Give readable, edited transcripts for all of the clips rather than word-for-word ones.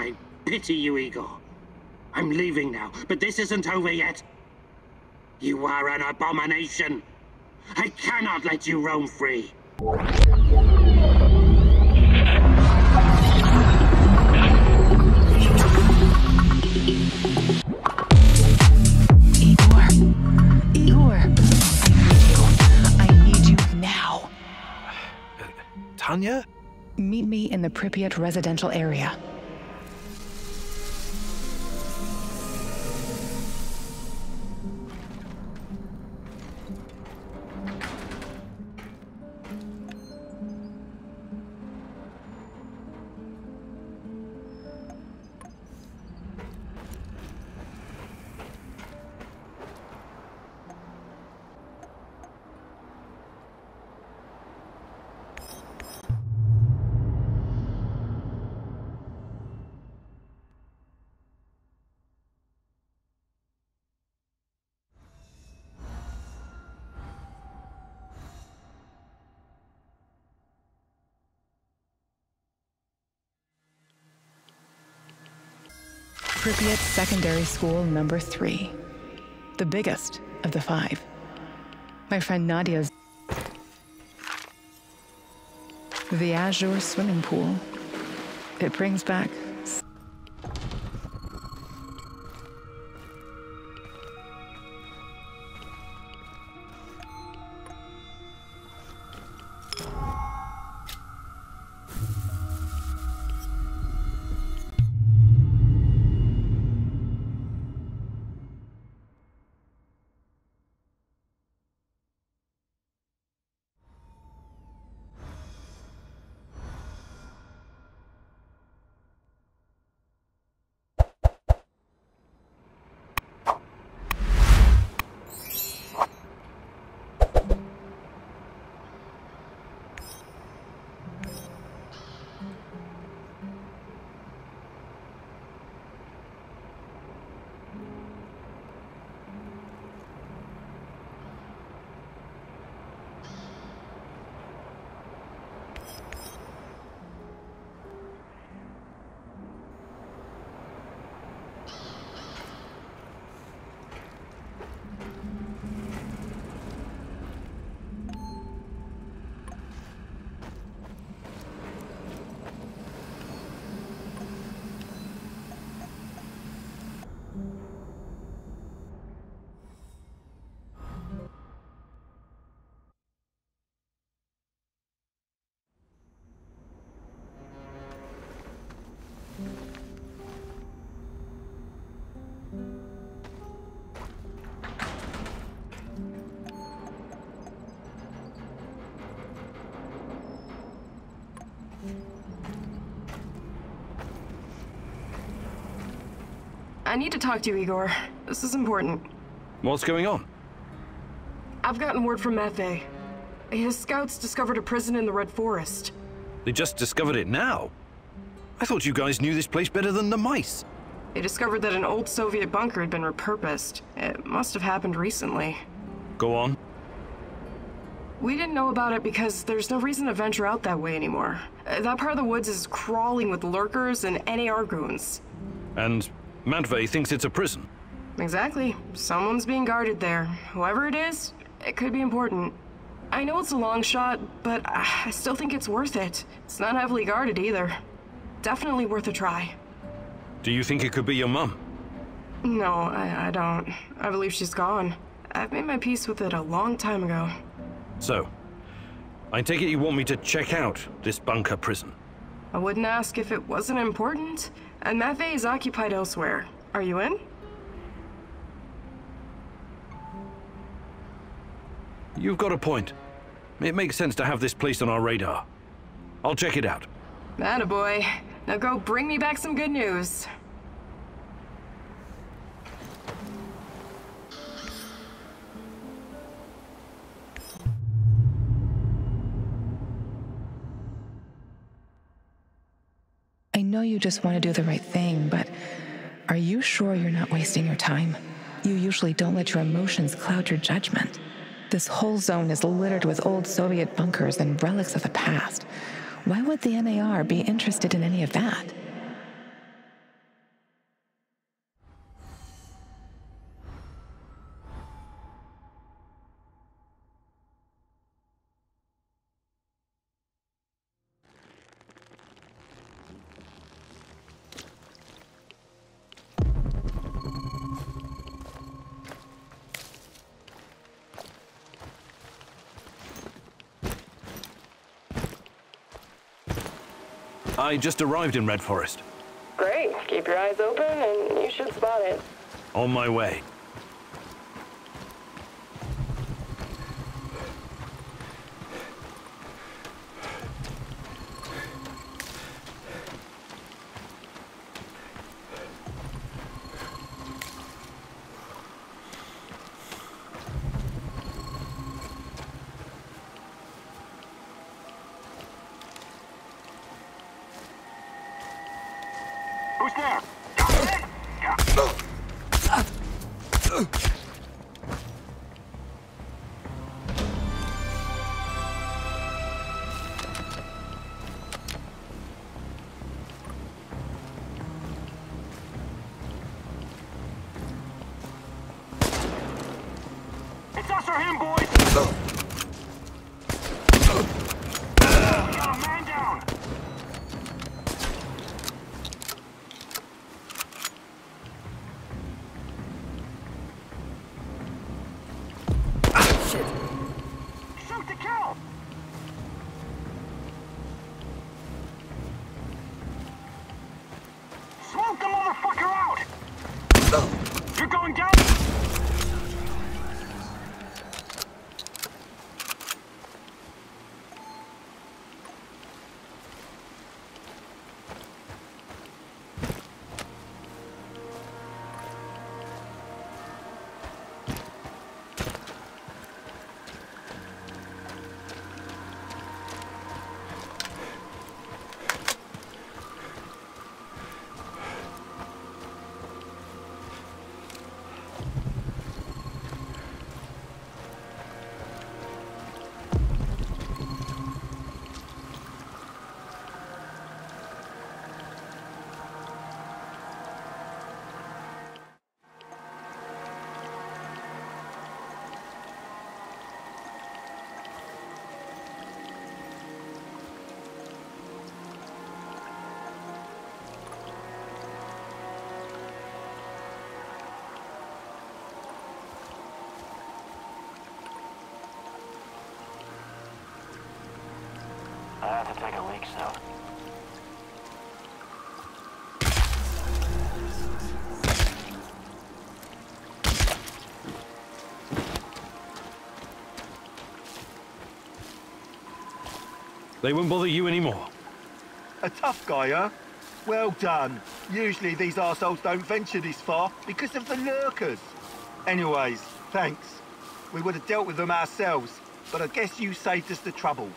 I pity you, Igor. I'm leaving now, but this isn't over yet. You are an abomination. I cannot let you roam free. Igor, I need you now. Tanya? Meet me in the Pripyat residential area. Pripyat Secondary School number 3. The biggest of the 5. My friend Nadia's. The Azure swimming pool. It brings back I need to talk to you, Igor. This is important. What's going on? I've gotten word from Matvey. His scouts discovered a prison in the Red Forest. They just discovered it now? I thought you guys knew this place better than the mice. They discovered that an old Soviet bunker had been repurposed. It must have happened recently. Go on. We didn't know about it because there's no reason to venture out that way anymore. That part of the woods is crawling with lurkers and NAR goons. And Matvey thinks it's a prison. Exactly. Someone's being guarded there. Whoever it is, it could be important. I know it's a long shot, but I still think it's worth it. It's not heavily guarded either. Definitely worth a try. Do you think it could be your mum? No, I don't. I believe she's gone. I've made my peace with it a long time ago. So, I take it you want me to check out this bunker prison? I wouldn't ask if it wasn't important. And Matvey is occupied elsewhere. Are you in? You've got a point. It makes sense to have this place on our radar. I'll check it out. Attaboy. Now go bring me back some good news. I know you just want to do the right thing, but are you sure you're not wasting your time? You usually don't let your emotions cloud your judgment. This whole zone is littered with old Soviet bunkers and relics of the past. Why would the NAR be interested in any of that? I just arrived in Red Forest. Great. Keep your eyes open and you should spot it. On my way. Who's there? It's us or him, boys! We got a man down! Shoot to kill! Smoke the motherfucker out! You're going down! I have to take a leak soon. They won't bother you anymore. A tough guy, huh? Well done. Usually these arseholes don't venture this far because of the lurkers. Anyways, thanks. We would have dealt with them ourselves, but I guess you saved us the trouble.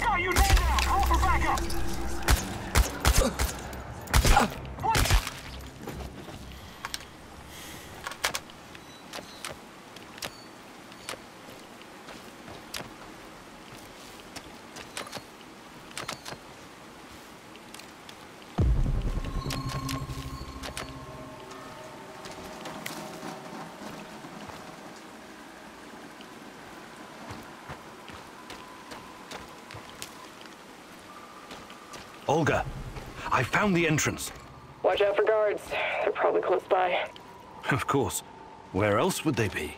Got you nailed down! Call for backup! What? Olga, I found the entrance. Watch out for guards. They're probably close by. Of course. Where else would they be?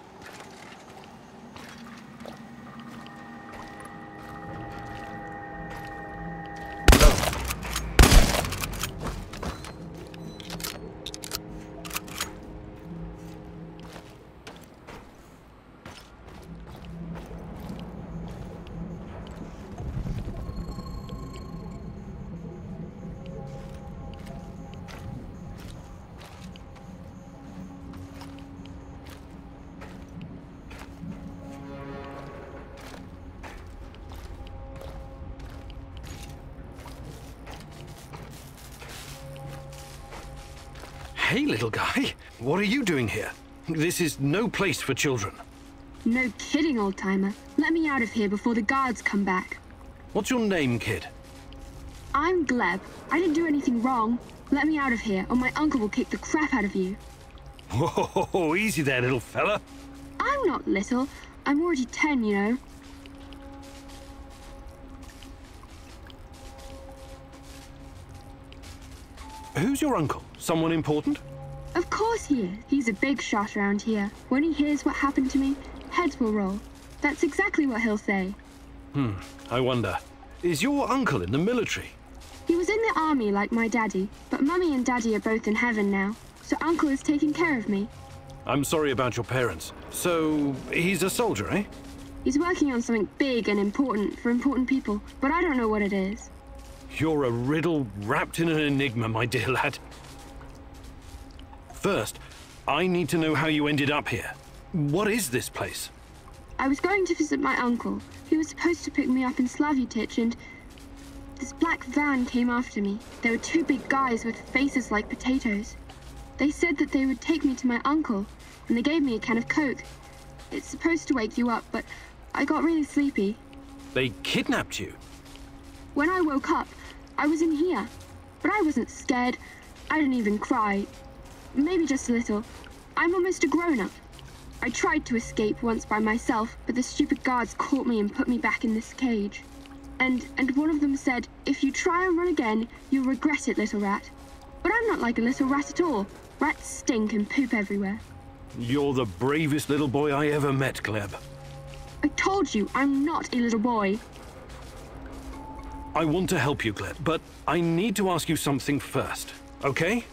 Hey, little guy. What are you doing here? This is no place for children. No kidding, old-timer. Let me out of here before the guards come back. What's your name, kid? I'm Gleb. I didn't do anything wrong. Let me out of here, or my uncle will kick the crap out of you. Whoa, easy there, little fella. I'm not little. I'm already 10, you know. Who's your uncle? Someone important? Of course he is. He's a big shot around here. When he hears what happened to me, heads will roll. That's exactly what he'll say. I wonder. Is your uncle in the military? He was in the army like my daddy, but Mummy and Daddy are both in heaven now, so Uncle is taking care of me. I'm sorry about your parents. So, he's a soldier, eh? He's working on something big and important for important people, but I don't know what it is. You're a riddle wrapped in an enigma, my dear lad. First, I need to know how you ended up here. What is this place? I was going to visit my uncle. He was supposed to pick me up in Slavutich, and this black van came after me. There were two big guys with faces like potatoes. They said that they would take me to my uncle, and they gave me a can of Coke. It's supposed to wake you up, but I got really sleepy. They kidnapped you? When I woke up, I was in here. But I wasn't scared. I didn't even cry. Maybe just a little. I'm almost a grown-up. I tried to escape once by myself, but the stupid guards caught me and put me back in this cage. And one of them said, if you try and run again, you'll regret it, little rat. But I'm not like a little rat at all. Rats stink and poop everywhere. You're the bravest little boy I ever met, Gleb. I told you, I'm not a little boy. I want to help you, Gleb, but I need to ask you something first, okay?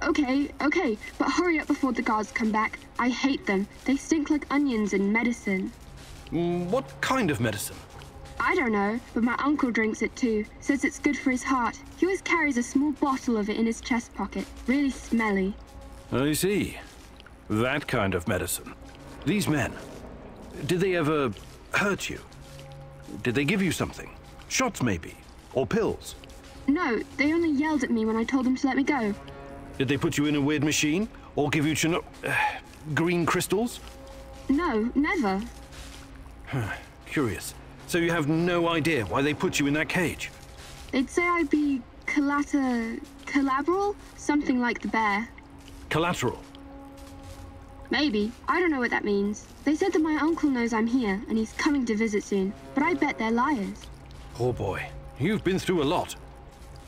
Okay, but hurry up before the guards come back. I hate them. They stink like onions in medicine. What kind of medicine? I don't know, but my uncle drinks it too. Says it's good for his heart. He always carries a small bottle of it in his chest pocket. Really smelly. I see. That kind of medicine. These men, did they ever hurt you? Did they give you something? Shots, maybe? Or pills? No, they only yelled at me when I told them to let me go. Did they put you in a weird machine? Or give you green crystals? No, never. Curious. So you have no idea why they put you in that cage? They'd say I'd be collateral? Something like the bear. Collateral? Maybe. I don't know what that means. They said that my uncle knows I'm here, and he's coming to visit soon. But I bet they're liars. Poor boy. You've been through a lot.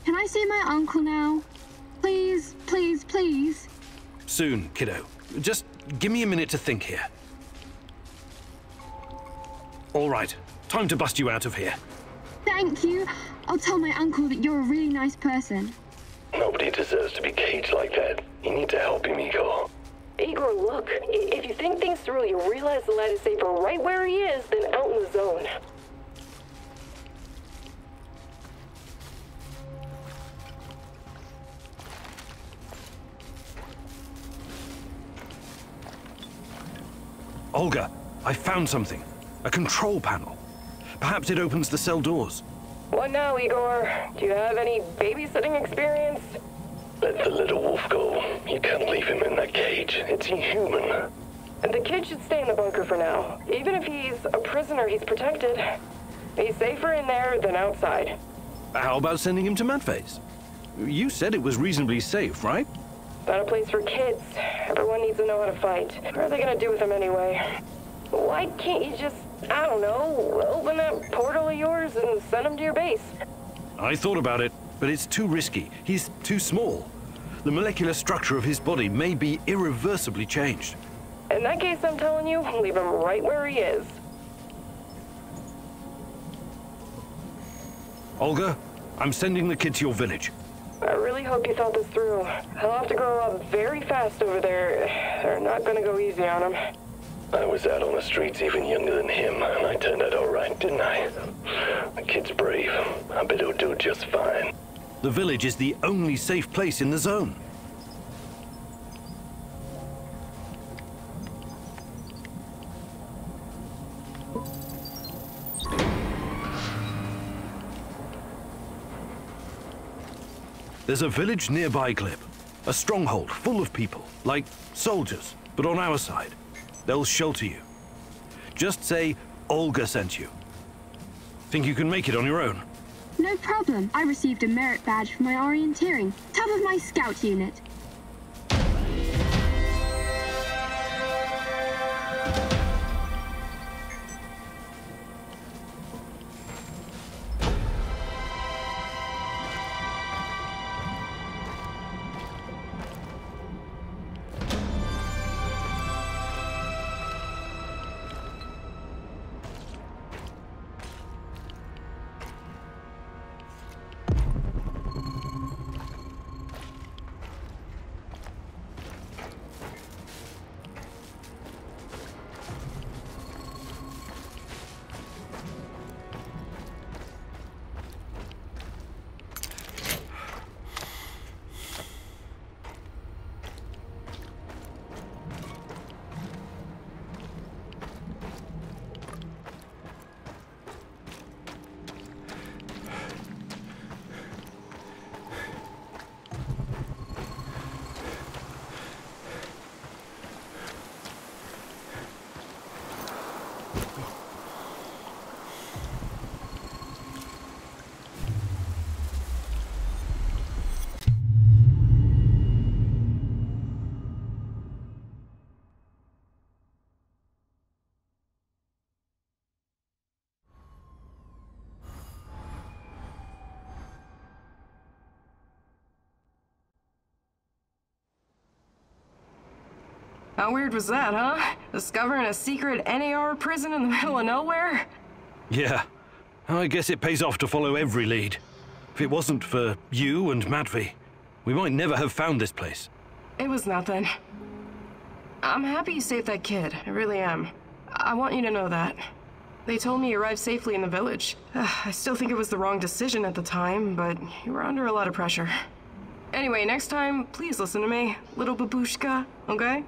Can I see my uncle now? Please, please, please. Soon, kiddo. Just give me a minute to think here. All right. Time to bust you out of here. Thank you. I'll tell my uncle that you're a really nice person. Nobody deserves to be caged like that. You need to help him, Igor. Igor, look. If you think things through, you'll realize the lad is safer right where he is than out in the zone. Olga, I found something. A control panel. Perhaps it opens the cell doors. What now, Igor? Do you have any babysitting experience? Let the little wolf go. You can't leave him in that cage. It's inhuman. The kid should stay in the bunker for now. Even if he's a prisoner, he's protected. He's safer in there than outside. How about sending him to Madface? You said it was reasonably safe, right? Not a place for kids. Everyone needs to know how to fight. What are they gonna do with him anyway? Why can't you just, I don't know, open that portal of yours and send him to your base? I thought about it, but it's too risky. He's too small. The molecular structure of his body may be irreversibly changed. In that case, I'm telling you, leave him right where he is. Olga, I'm sending the kid to your village. I really hope you thought this through. He'll have to grow up very fast over there. They're not gonna go easy on him. I was out on the streets even younger than him, and I turned out all right, didn't I? The kid's brave. I bet he'll do just fine. The village is the only safe place in the zone. There's a village nearby, Gleb. A stronghold full of people, like soldiers, but on our side. They'll shelter you. Just say Olga sent you. Think you can make it on your own? No problem. I received a merit badge for my orienteering. Top of my scout unit. How weird was that, huh? Discovering a secret NAR prison in the middle of nowhere? Yeah. I guess it pays off to follow every lead. If it wasn't for you and Matvey, we might never have found this place. It was nothing. I'm happy you saved that kid. I really am. I want you to know that. They told me you arrived safely in the village. I still think it was the wrong decision at the time, but you were under a lot of pressure. Anyway, next time, please listen to me, little babushka, okay?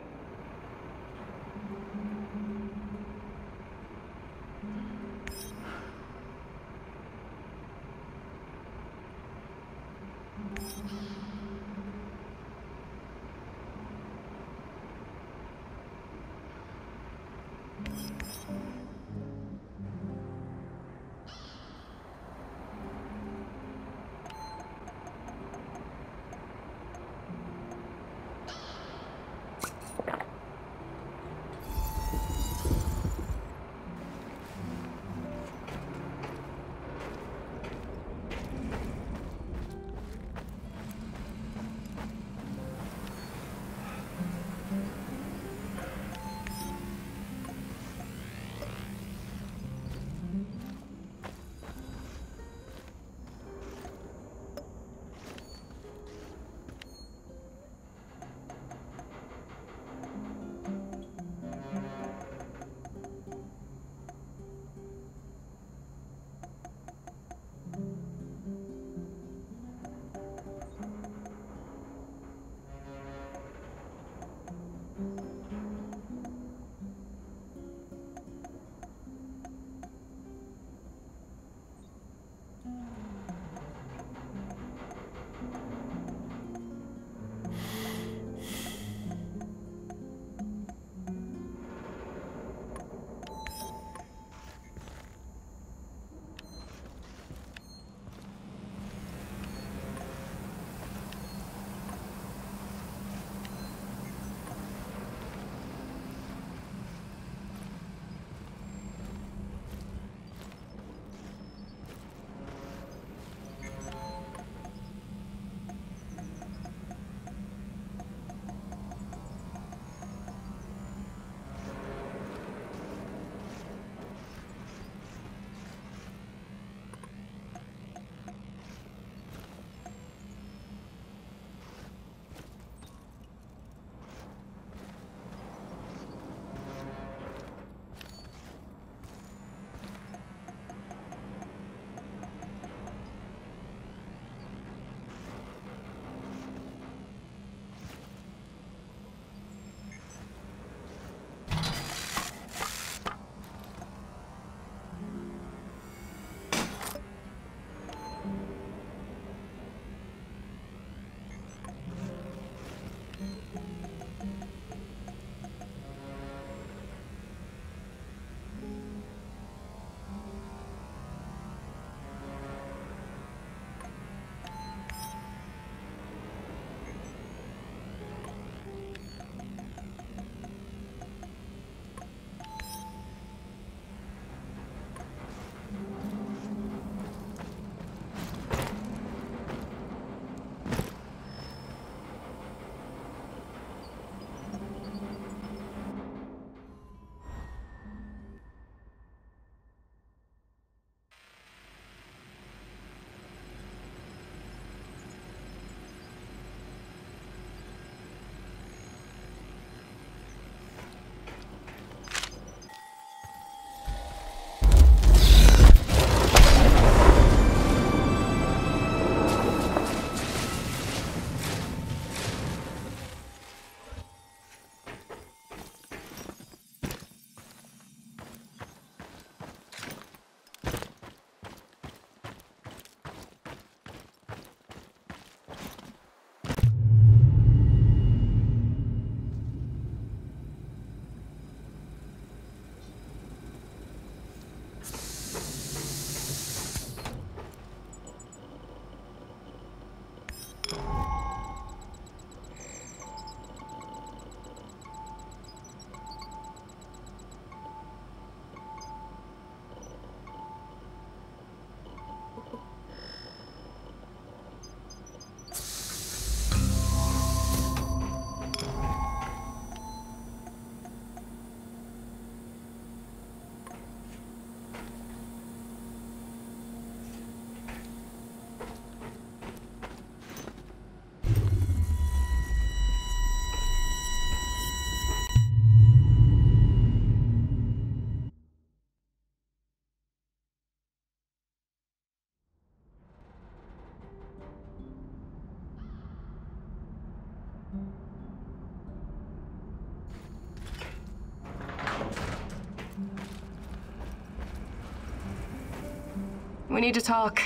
We need to talk.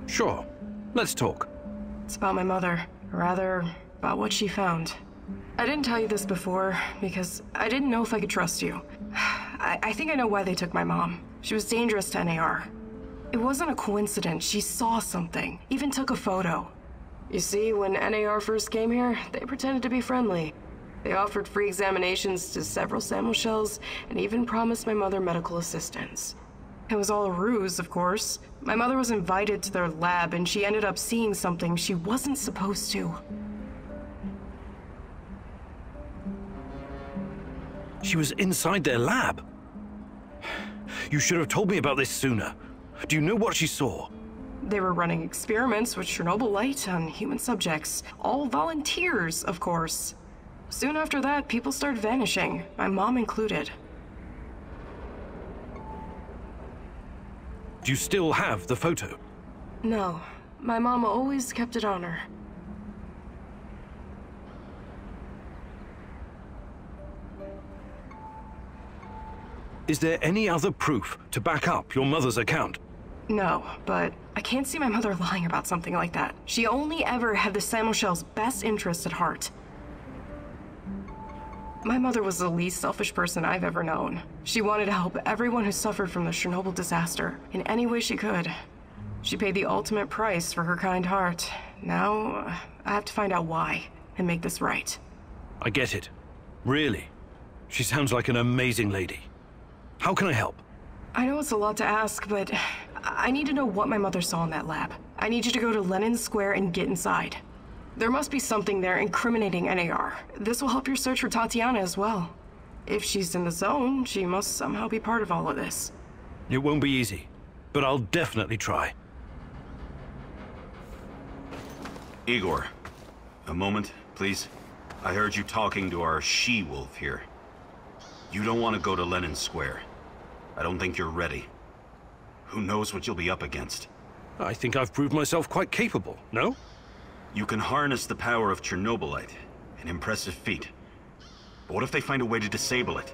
Sure. Let's talk. It's about my mother. Or rather, about what she found. I didn't tell you this before, because I didn't know if I could trust you. I think I know why they took my mom. She was dangerous to NAR. It wasn't a coincidence. She saw something, even took a photo. You see, when NAR first came here, they pretended to be friendly. They offered free examinations to several sample shells, and even promised my mother medical assistance. It was all a ruse, of course. My mother was invited to their lab, and she ended up seeing something she wasn't supposed to. She was inside their lab. You should have told me about this sooner. Do you know what she saw? They were running experiments with Chernobylite on human subjects. All volunteers, of course. Soon after that, people started vanishing, my mom included. Do you still have the photo? No, my mom always kept it on her. Is there any other proof to back up your mother's account? No, but I can't see my mother lying about something like that. She only ever had the Samuel's best interest at heart. My mother was the least selfish person I've ever known. She wanted to help everyone who suffered from the Chernobyl disaster in any way she could. She paid the ultimate price for her kind heart. Now, I have to find out why and make this right. I get it. Really. She sounds like an amazing lady. How can I help? I know it's a lot to ask, but I need to know what my mother saw in that lab. I need you to go to Lenin Square and get inside. There must be something there incriminating NAR. This will help your search for Tatiana as well. If she's in the zone, she must somehow be part of all of this. It won't be easy, but I'll definitely try. Igor, a moment, please. I heard you talking to our she-wolf here. You don't want to go to Lenin Square. I don't think you're ready. Who knows what you'll be up against? I think I've proved myself quite capable, no? You can harness the power of Chernobylite. An impressive feat. But what if they find a way to disable it?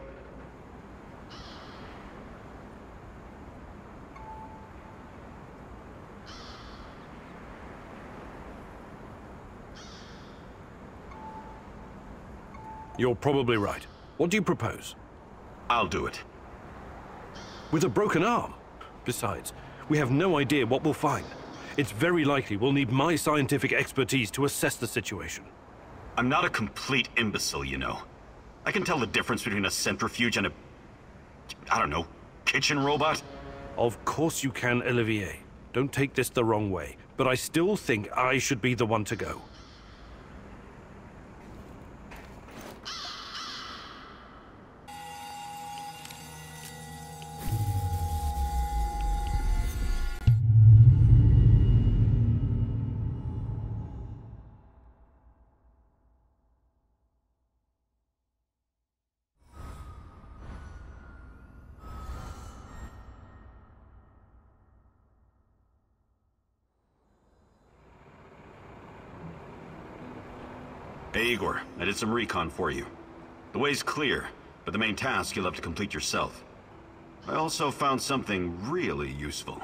You're probably right. What do you propose? I'll do it. With a broken arm? Besides, we have no idea what we'll find. It's very likely we'll need my scientific expertise to assess the situation. I'm not a complete imbecile, you know. I can tell the difference between a centrifuge and a... I don't know, kitchen robot? Of course you can, Olivier. Don't take this the wrong way, but I still think I should be the one to go. Hey Igor, I did some recon for you. The way's clear, but the main task you'll have to complete yourself. I also found something really useful.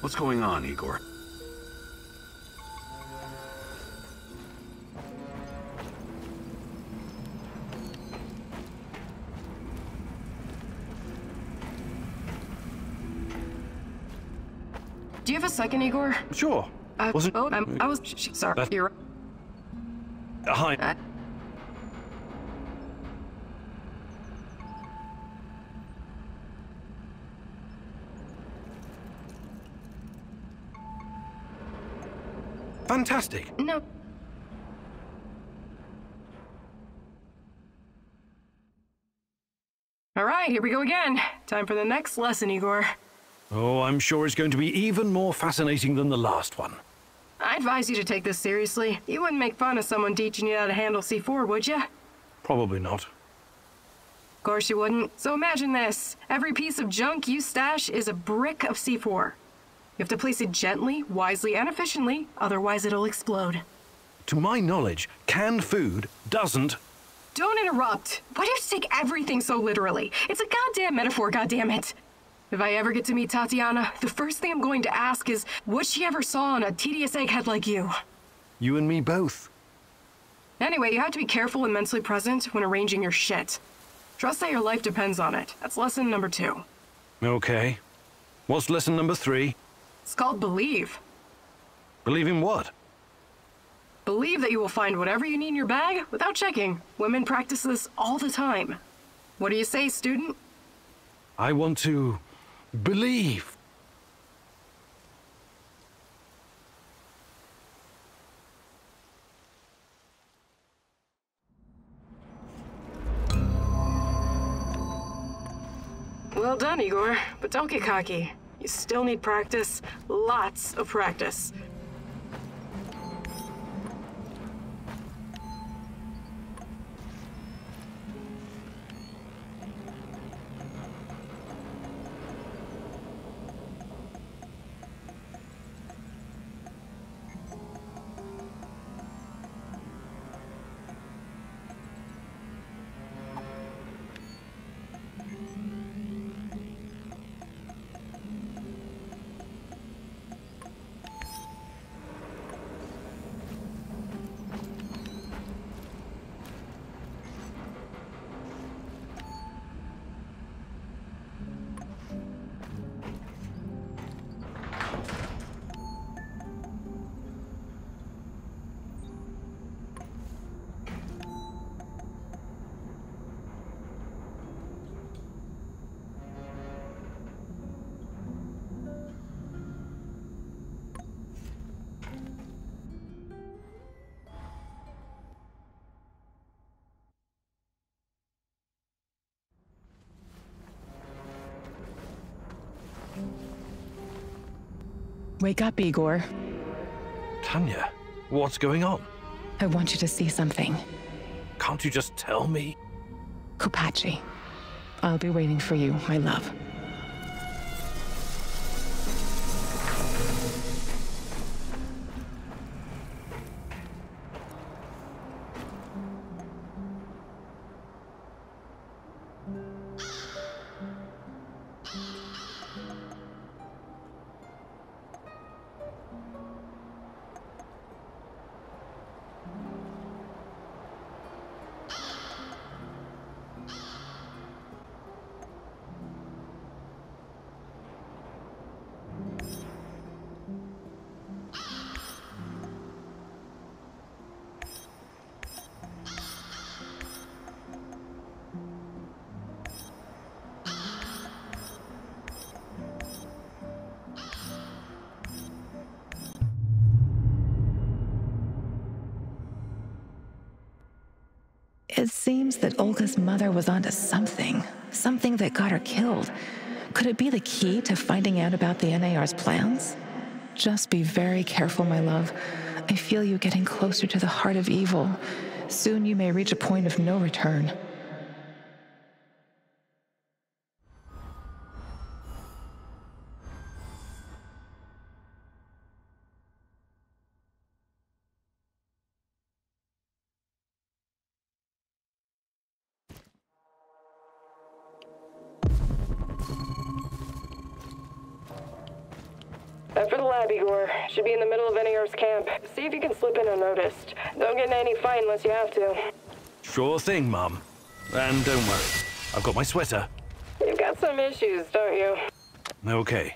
What's going on, Igor? Do you have a second, Igor? Sure. Wasn't... I was... Sorry, you're right. Hi. Fantastic. No. All right, here we go again. Time for the next lesson, Igor. Oh, I'm sure it's going to be even more fascinating than the last one. I advise you to take this seriously. You wouldn't make fun of someone teaching you how to handle C4, would you? Probably not. Of course you wouldn't. So imagine this. Every piece of junk you stash is a brick of C4. You have to place it gently, wisely, and efficiently, otherwise it'll explode. To my knowledge, canned food doesn't... Don't interrupt! Why do you take everything so literally? It's a goddamn metaphor, goddammit! If I ever get to meet Tatiana, the first thing I'm going to ask is what she ever saw in a tedious egghead like you. You and me both. Anyway, you have to be careful and mentally present when arranging your shit. Trust that your life depends on it. That's lesson number 2. Okay. What's lesson number 3? It's called believe. Believe in what? Believe that you will find whatever you need in your bag without checking. Women practice this all the time. What do you say, student? I want to... believe. Well done, Igor, but don't get cocky. You still need practice, lots of practice. Wake up, Igor. Tanya, what's going on? I want you to see something. Can't you just tell me? Kopachi. I'll be waiting for you, my love. It seems that Olga's mother was onto something that got her killed. Could it be the key to finding out about the NAR's plans? Just be very careful, my love. I feel you getting closer to the heart of evil. Soon you may reach a point of no return. After the lab, Igor. Should be in the middle of NAR's camp. See if you can slip in unnoticed. Don't get in any fight unless you have to. Sure thing, Mum. And don't worry, I've got my sweater. You've got some issues, don't you? Okay.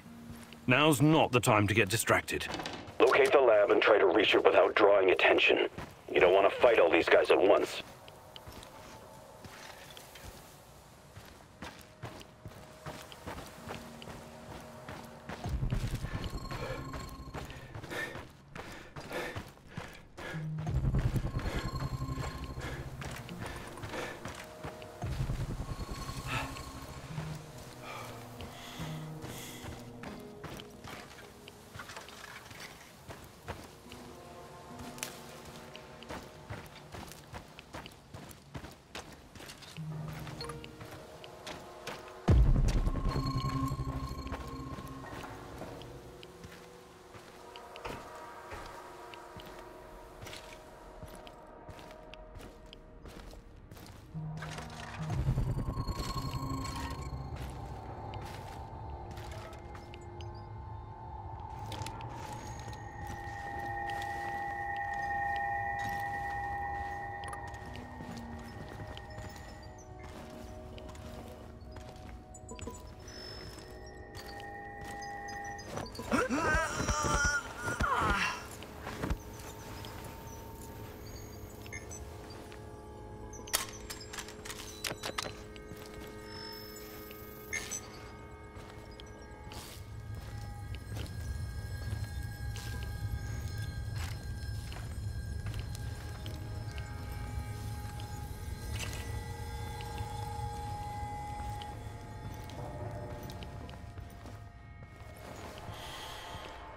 Now's not the time to get distracted. Locate the lab and try to reach it without drawing attention. You don't want to fight all these guys at once.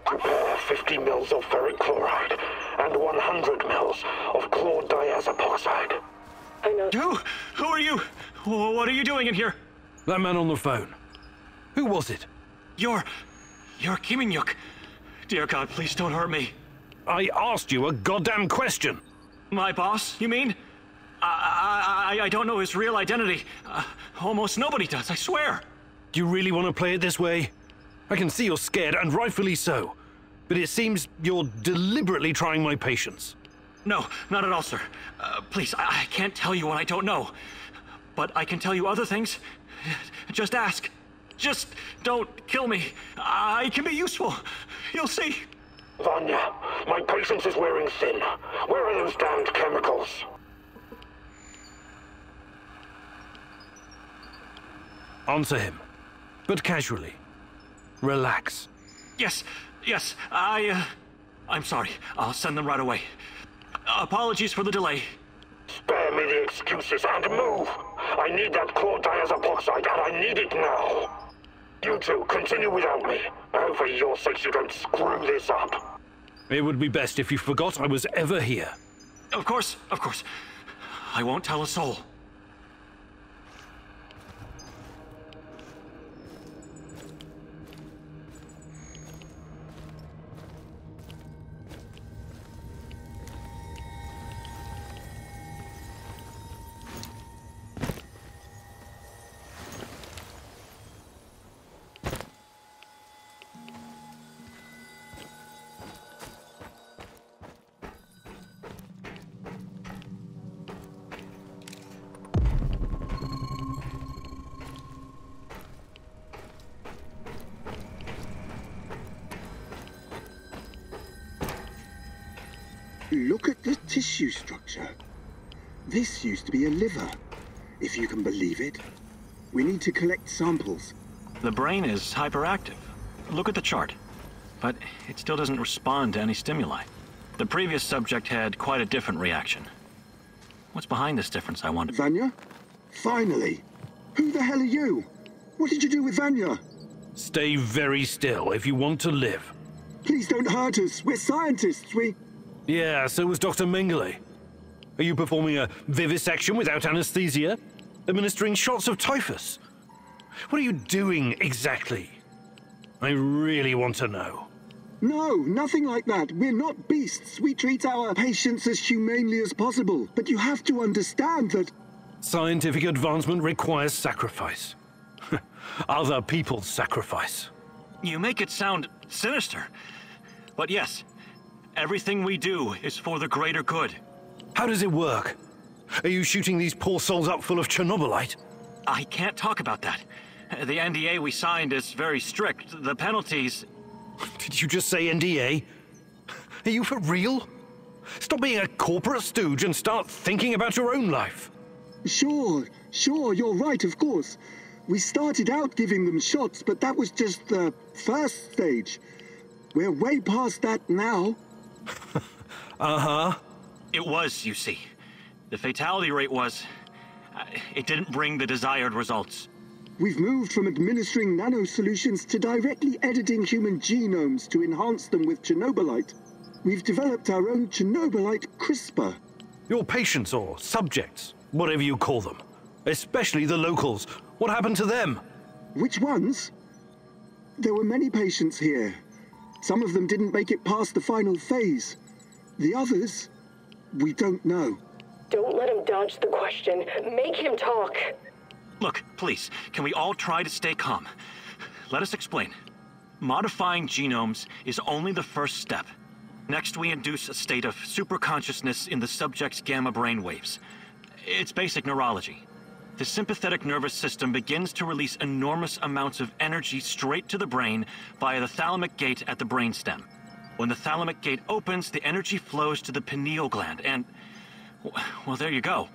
Prepare 50 mils of ferric chloride and 100 mils of chlordiazepoxide. I know. Who are you? What are you doing in here? That man on the phone. Who was it? You're Kiminyuk. Dear God, please don't hurt me. I asked you a goddamn question. My boss, you mean? I don't know his real identity. Almost nobody does, I swear. Do you really want to play it this way? I can see you're scared, and rightfully so. But it seems you're deliberately trying my patience. No, not at all, sir. Please, I can't tell you what I don't know. But I can tell you other things. Just ask. Just don't kill me. I can be useful. You'll see. Vanya, my patience is wearing thin. Where are those damned chemicals? Answer him, but casually. Relax. Yes, I'm sorry. I'll send them right away. Apologies for the delay. Spare me the excuses and move! I need that chlordiazepoxide, and I need it now! You two, continue without me. I hope for your sakes you don't screw this up. It would be best if you forgot I was ever here. Of course. I won't tell a soul. Look at the tissue structure. This used to be a liver, if you can believe it. We need to collect samples. The brain is hyperactive. Look at the chart. But it still doesn't respond to any stimuli. The previous subject had quite a different reaction. What's behind this difference, I wonder? Vanya? Finally! Who the hell are you? What did you do with Vanya? Stay very still if you want to live. Please don't hurt us. We're scientists. Yeah, so was Dr. Mengele. Are you performing a vivisection without anesthesia? Administering shots of typhus? What are you doing exactly? I really want to know. No, nothing like that. We're not beasts. We treat our patients as humanely as possible. But you have to understand that... Scientific advancement requires sacrifice. Other people's sacrifice. You make it sound sinister. But yes, everything we do is for the greater good. How does it work? Are you shooting these poor souls up full of Chernobylite? I can't talk about that. The NDA we signed is very strict. The penalties... Did you just say NDA? Are you for real? Stop being a corporate stooge and start thinking about your own life. Sure, you're right, of course. We started out giving them shots, but that was just the first stage. We're way past that now. Uh-huh. It was, you see. The fatality rate was... it didn't bring the desired results. We've moved from administering nano-solutions to directly editing human genomes to enhance them with Chernobylite. We've developed our own Chernobylite CRISPR. Your patients or subjects, whatever you call them, especially the locals, what happened to them? Which ones? There were many patients here. Some of them didn't make it past the final phase. The others, we don't know. Don't let him dodge the question. Make him talk. Look, please, can we all try to stay calm? Let us explain. Modifying genomes is only the first step. Next, we induce a state of superconsciousness in the subject's gamma brainwaves. It's basic neurology. The sympathetic nervous system begins to release enormous amounts of energy straight to the brain via the thalamic gate at the brainstem. When the thalamic gate opens, the energy flows to the pineal gland and... well, there you go.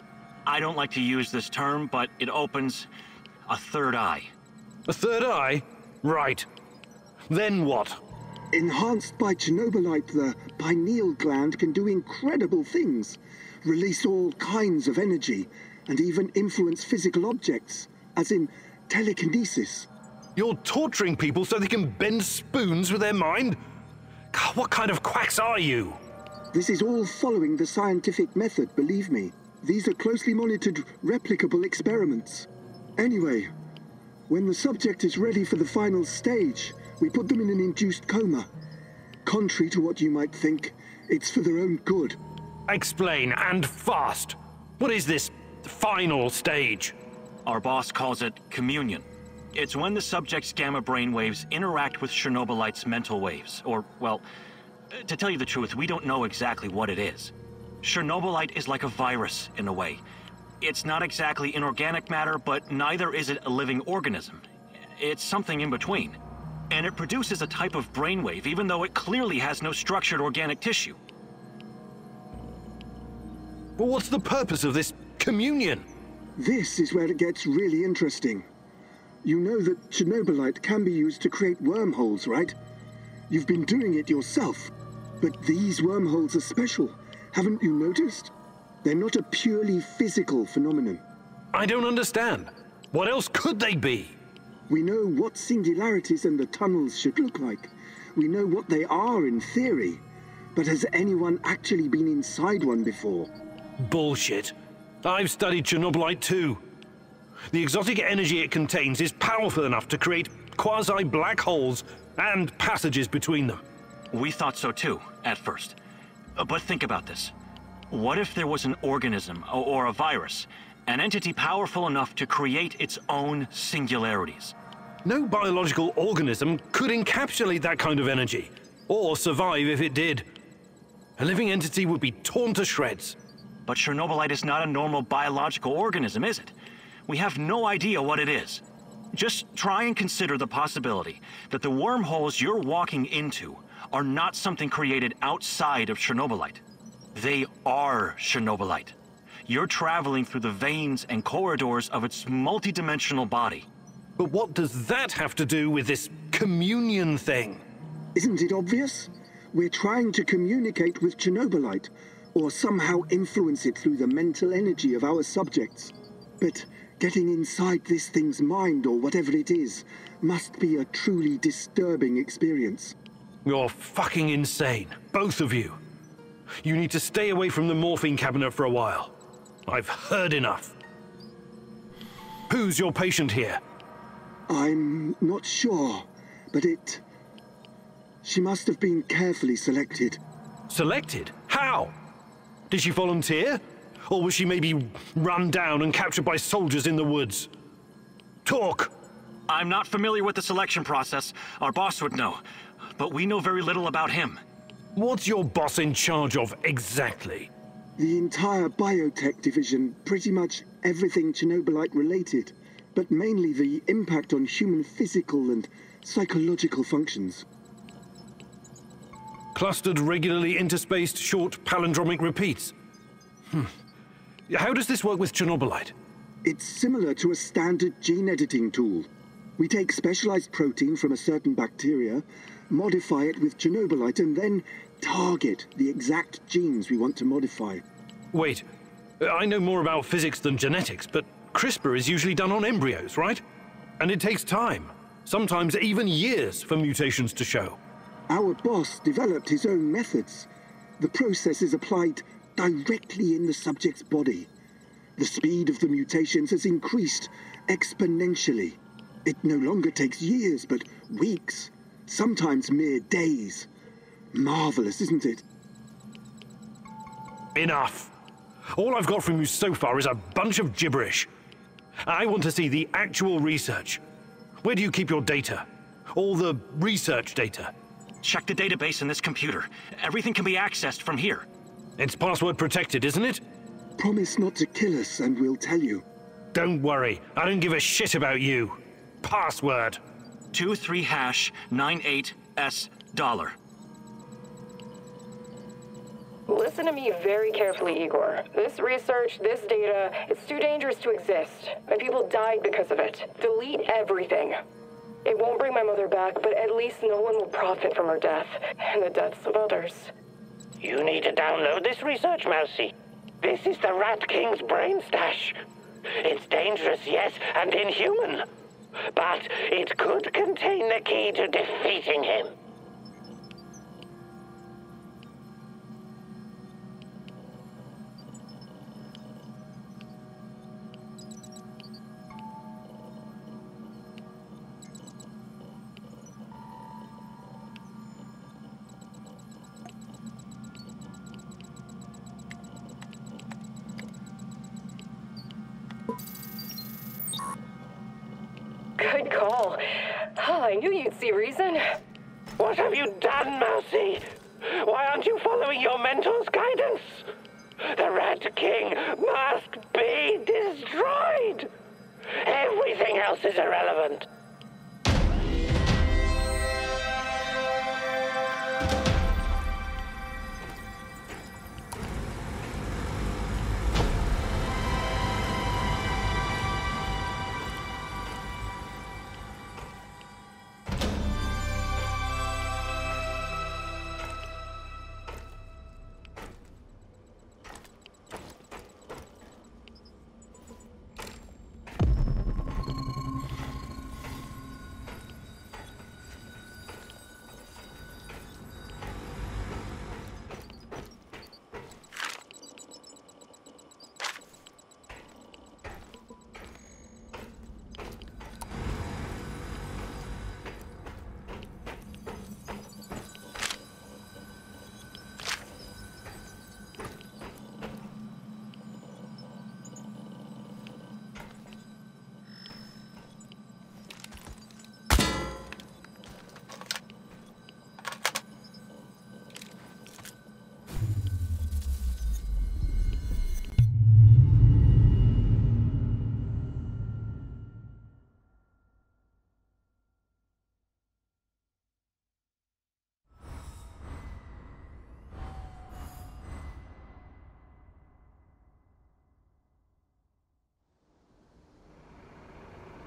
I don't like to use this term, but it opens a third eye. A third eye? Right. Then what? Enhanced by Chernobylite, the pineal gland can do incredible things. Release all kinds of energy, and even influence physical objects, as in telekinesis. You're torturing people so they can bend spoons with their mind? God, what kind of quacks are you? This is all following the scientific method, believe me. These are closely monitored, replicable experiments. Anyway, when the subject is ready for the final stage, we put them in an induced coma. Contrary to what you might think, it's for their own good. Explain, and fast. What is this final stage? Our boss calls it communion. It's when the subject's gamma brainwaves interact with Chernobylite's mental waves, or, well, to tell you the truth, we don't know exactly what it is. Chernobylite is like a virus, in a way. It's not exactly inorganic matter, but neither is it a living organism. It's something in between. And it produces a type of brainwave, even though it clearly has no structured organic tissue. But what's the purpose of this communion? This is where it gets really interesting. You know that Chernobylite can be used to create wormholes, right? You've been doing it yourself. But these wormholes are special. Haven't you noticed? They're not a purely physical phenomenon. I don't understand. What else could they be? We know what singularities and the tunnels should look like. We know what they are in theory. But has anyone actually been inside one before? Bullshit. I've studied Chernobylite too. The exotic energy it contains is powerful enough to create quasi-black holes and passages between them. We thought so too, at first. But think about this. What if there was an organism, or a virus, an entity powerful enough to create its own singularities? No biological organism could encapsulate that kind of energy, or survive if it did. A living entity would be torn to shreds. But Chernobylite is not a normal biological organism, is it? We have no idea what it is. Just try and consider the possibility that the wormholes you're walking into are not something created outside of Chernobylite. They are Chernobylite. You're traveling through the veins and corridors of its multidimensional body. But what does that have to do with this communion thing? Isn't it obvious? We're trying to communicate with Chernobylite, or somehow influence it through the mental energy of our subjects. But getting inside this thing's mind, or whatever it is, must be a truly disturbing experience. You're fucking insane, both of you. You need to stay away from the morphine cabinet for a while. I've heard enough. Who's your patient here? I'm not sure, but she must have been carefully selected. Selected? How? Did she volunteer? Or was she maybe run down and captured by soldiers in the woods? Talk! I'm not familiar with the selection process. Our boss would know. But we know very little about him. What's your boss in charge of exactly? The entire biotech division, pretty much everything Chernobylite related, but mainly the impact on human physical and psychological functions. Clustered, regularly interspaced, short palindromic repeats. How does this work with Chernobylite? It's similar to a standard gene editing tool. We take specialized protein from a certain bacteria, modify it with Chernobylite, and then target the exact genes we want to modify. Wait, I know more about physics than genetics, but CRISPR is usually done on embryos, right? And it takes time, sometimes even years, for mutations to show. Our boss developed his own methods. The process is applied directly in the subject's body. The speed of the mutations has increased exponentially. It no longer takes years, but weeks, sometimes mere days. Marvelous, isn't it? Enough. All I've got from you so far is a bunch of gibberish. I want to see the actual research. Where do you keep your data? All the research data? Check the database in this computer. Everything can be accessed from here. It's password protected, isn't it? Promise not to kill us and we'll tell you. Don't worry, I don't give a shit about you. Password. 23#98S$. Listen to me very carefully, Igor. This research, this data, it's too dangerous to exist. And people died because of it. Delete everything. It won't bring my mother back, but at least no one will profit from her death, and the deaths of others. You need to download this research, Mousy. This is the Rat King's brain stash. It's dangerous, yes, and inhuman. But it could contain the key to defeating him. Good call. Oh, I knew you'd see reason. What have you done, Mousy? Why aren't you following your mentor's guidance? The Rat King must be destroyed. Everything else is irrelevant.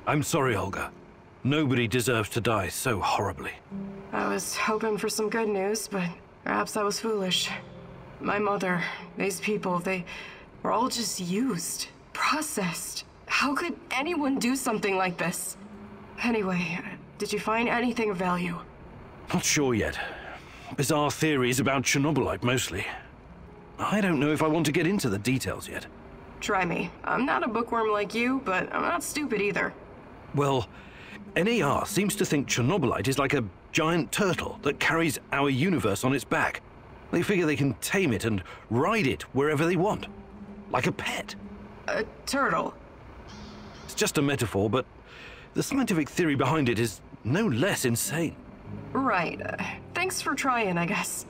I'm sorry, Olga. Nobody deserves to die so horribly. I was hoping for some good news, but perhaps I was foolish. My mother, these people, they were all just used, processed. How could anyone do something like this? Anyway, did you find anything of value? Not sure yet. Bizarre theories about Chernobylite, mostly. I don't know if I want to get into the details yet. Try me. I'm not a bookworm like you, but I'm not stupid either. Well, NAR seems to think Chernobylite is like a giant turtle that carries our universe on its back. They figure they can tame it and ride it wherever they want. Like a pet. A turtle? It's just a metaphor, but The scientific theory behind it is no less insane. Right. Thanks for trying, I guess.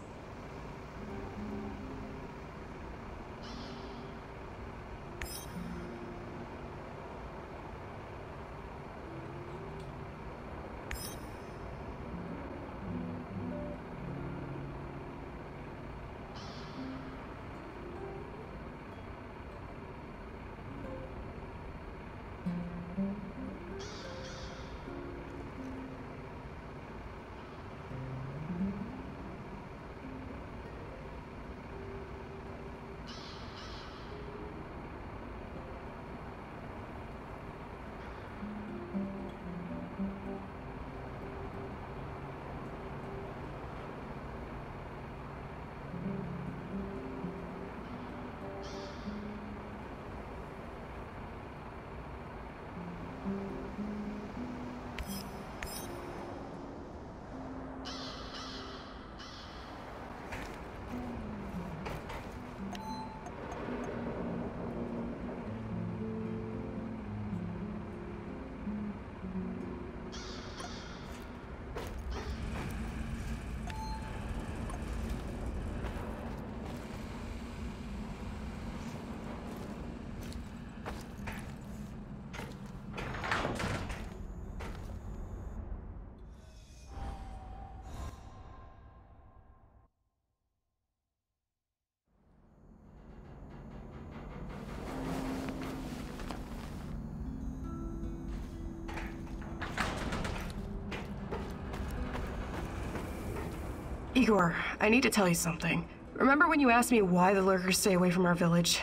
Igor, I need to tell you something. Remember when you asked me why the lurkers stay away from our village?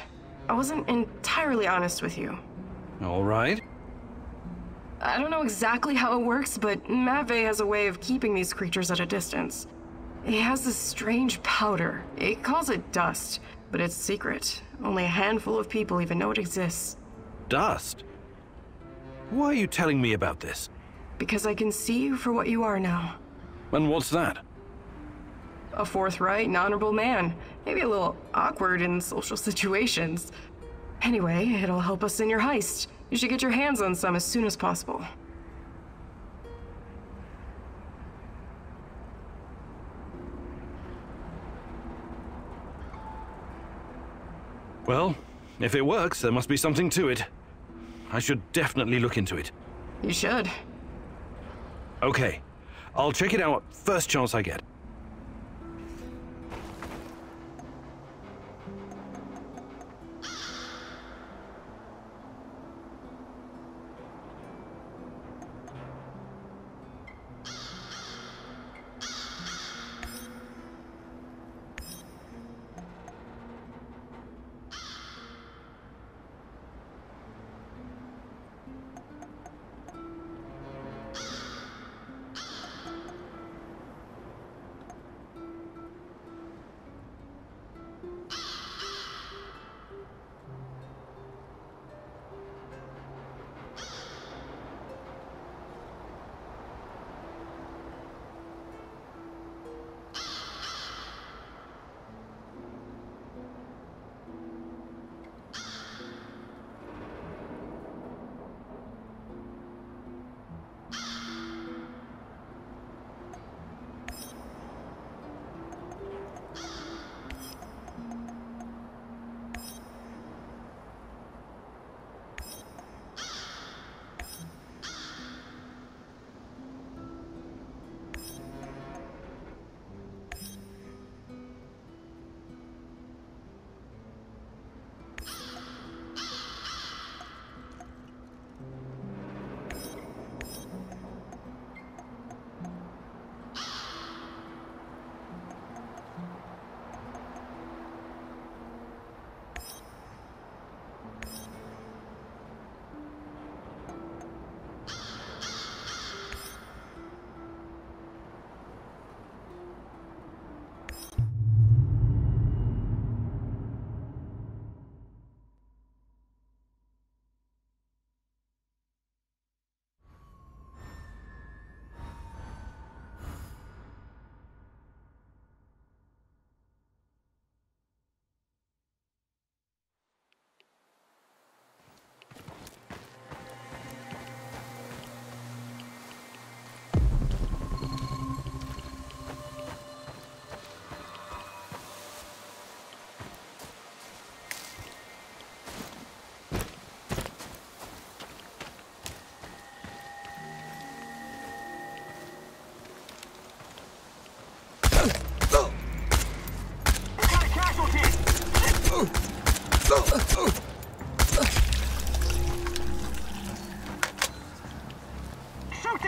I wasn't entirely honest with you. All right. I don't know exactly how it works, but Matvey has a way of keeping these creatures at a distance. He has this strange powder. He calls it dust, but it's secret. Only a handful of people even know it exists. Dust? Why are you telling me about this? Because I can see you for what you are now. And what's that? A forthright and honorable man. Maybe a little awkward in social situations. Anyway, it'll help us in your heist. You should get your hands on some as soon as possible. Well, if it works, there must be something to it. I should definitely look into it. You should. Okay, I'll check it out first chance I get.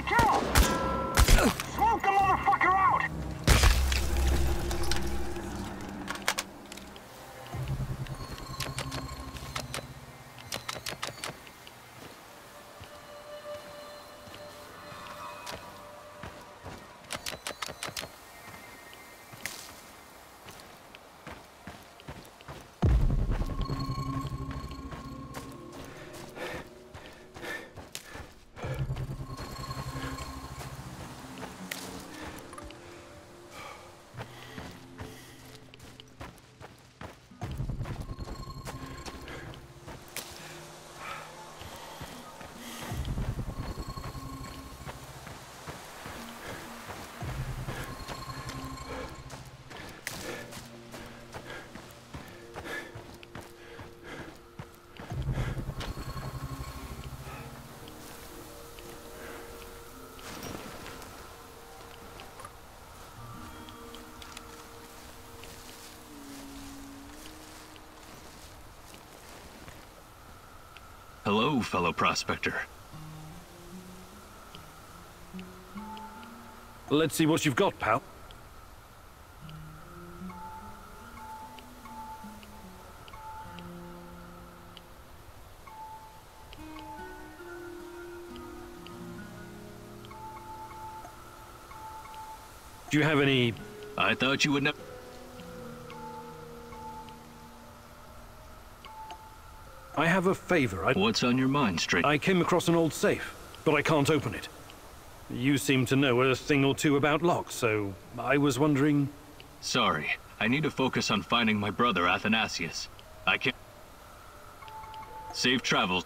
kill! Smoke the motherfucker out! Hello, fellow prospector. Let's see what you've got, pal. Do you have any... I thought you would never... I have a favor. What's on your mind, Straight? I came across an old safe, but I can't open it. You seem to know a thing or two about locks, so I was wondering... Sorry, I need to focus on finding my brother, Athanasius. I can't... Safe travels.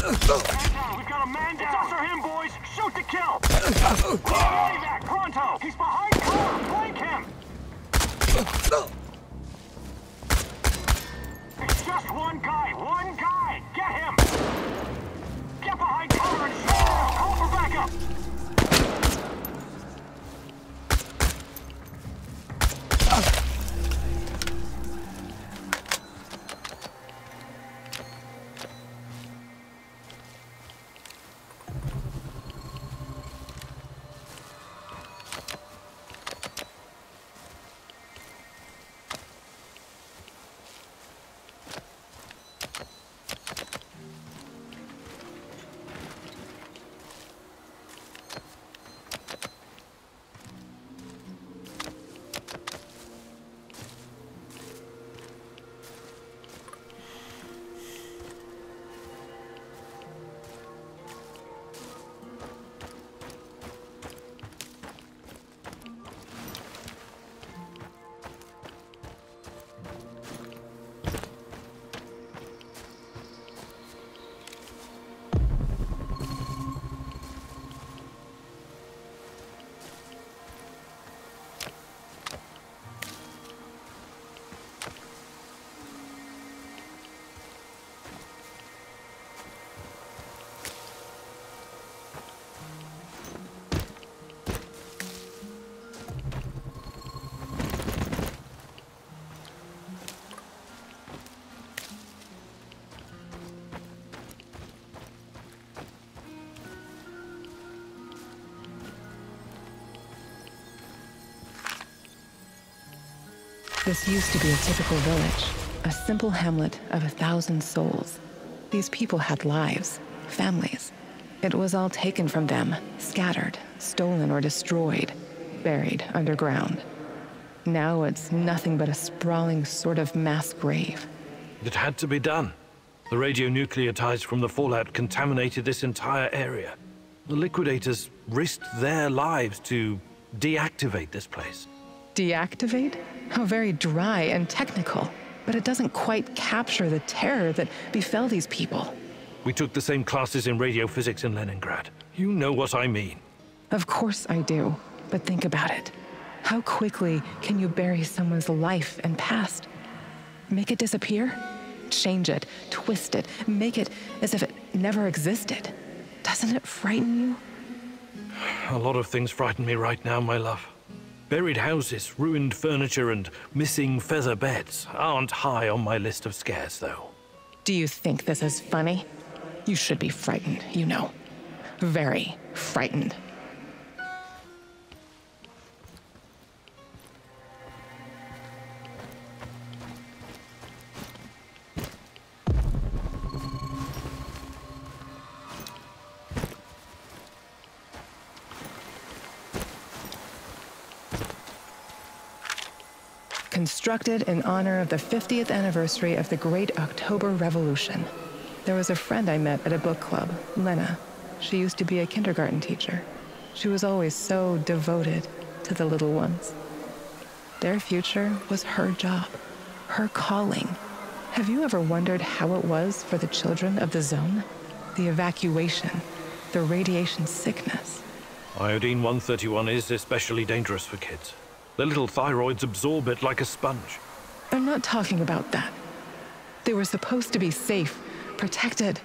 We've got a man down! It's us or him, boys! Shoot to kill! Evac, pronto! He's behind cover! Flank him! It's just one guy! One guy! Get him! Get behind cover and shoot! Call for backup! This used to be a typical village, a simple hamlet of 1,000 souls. These people had lives, families. It was all taken from them, scattered, stolen or destroyed, buried underground. Now it's nothing but a sprawling sort of mass grave. It had to be done. The radionucleotides from the fallout contaminated this entire area. The liquidators risked their lives to deactivate this place. Deactivate? How very dry and technical. But it doesn't quite capture the terror that befell these people. We took the same classes in radiophysics in Leningrad. You know what I mean. Of course I do. But think about it. How quickly can you bury someone's life and past? Make it disappear? Change it, twist it, make it as if it never existed. Doesn't it frighten you? A lot of things frighten me right now, my love. Buried houses, ruined furniture, and missing feather beds aren't high on my list of scares, though. Do you think this is funny? You should be frightened, you know. Very frightened. Constructed in honor of the 50th anniversary of the Great October Revolution. There was a friend I met at a book club, Lena. She used to be a kindergarten teacher. She was always so devoted to the little ones. Their future was her job, her calling. Have you ever wondered how it was for the children of the zone? The evacuation, the radiation sickness. Iodine-131 is especially dangerous for kids. Their little thyroids absorb it like a sponge. I'm not talking about that. They were supposed to be safe, protected.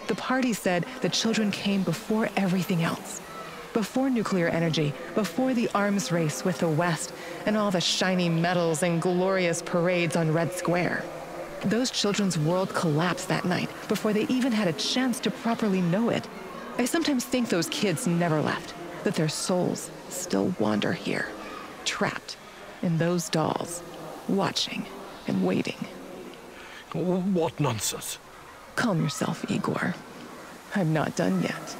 The party said the children came before everything else. Before nuclear energy, before the arms race with the West, and all the shiny medals and glorious parades on Red Square. Those children's world collapsed that night before they even had a chance to properly know it. I sometimes think those kids never left, that their souls still wander here. Trapped in those dolls, watching and waiting. What nonsense. Calm yourself, Igor. I'm not done yet.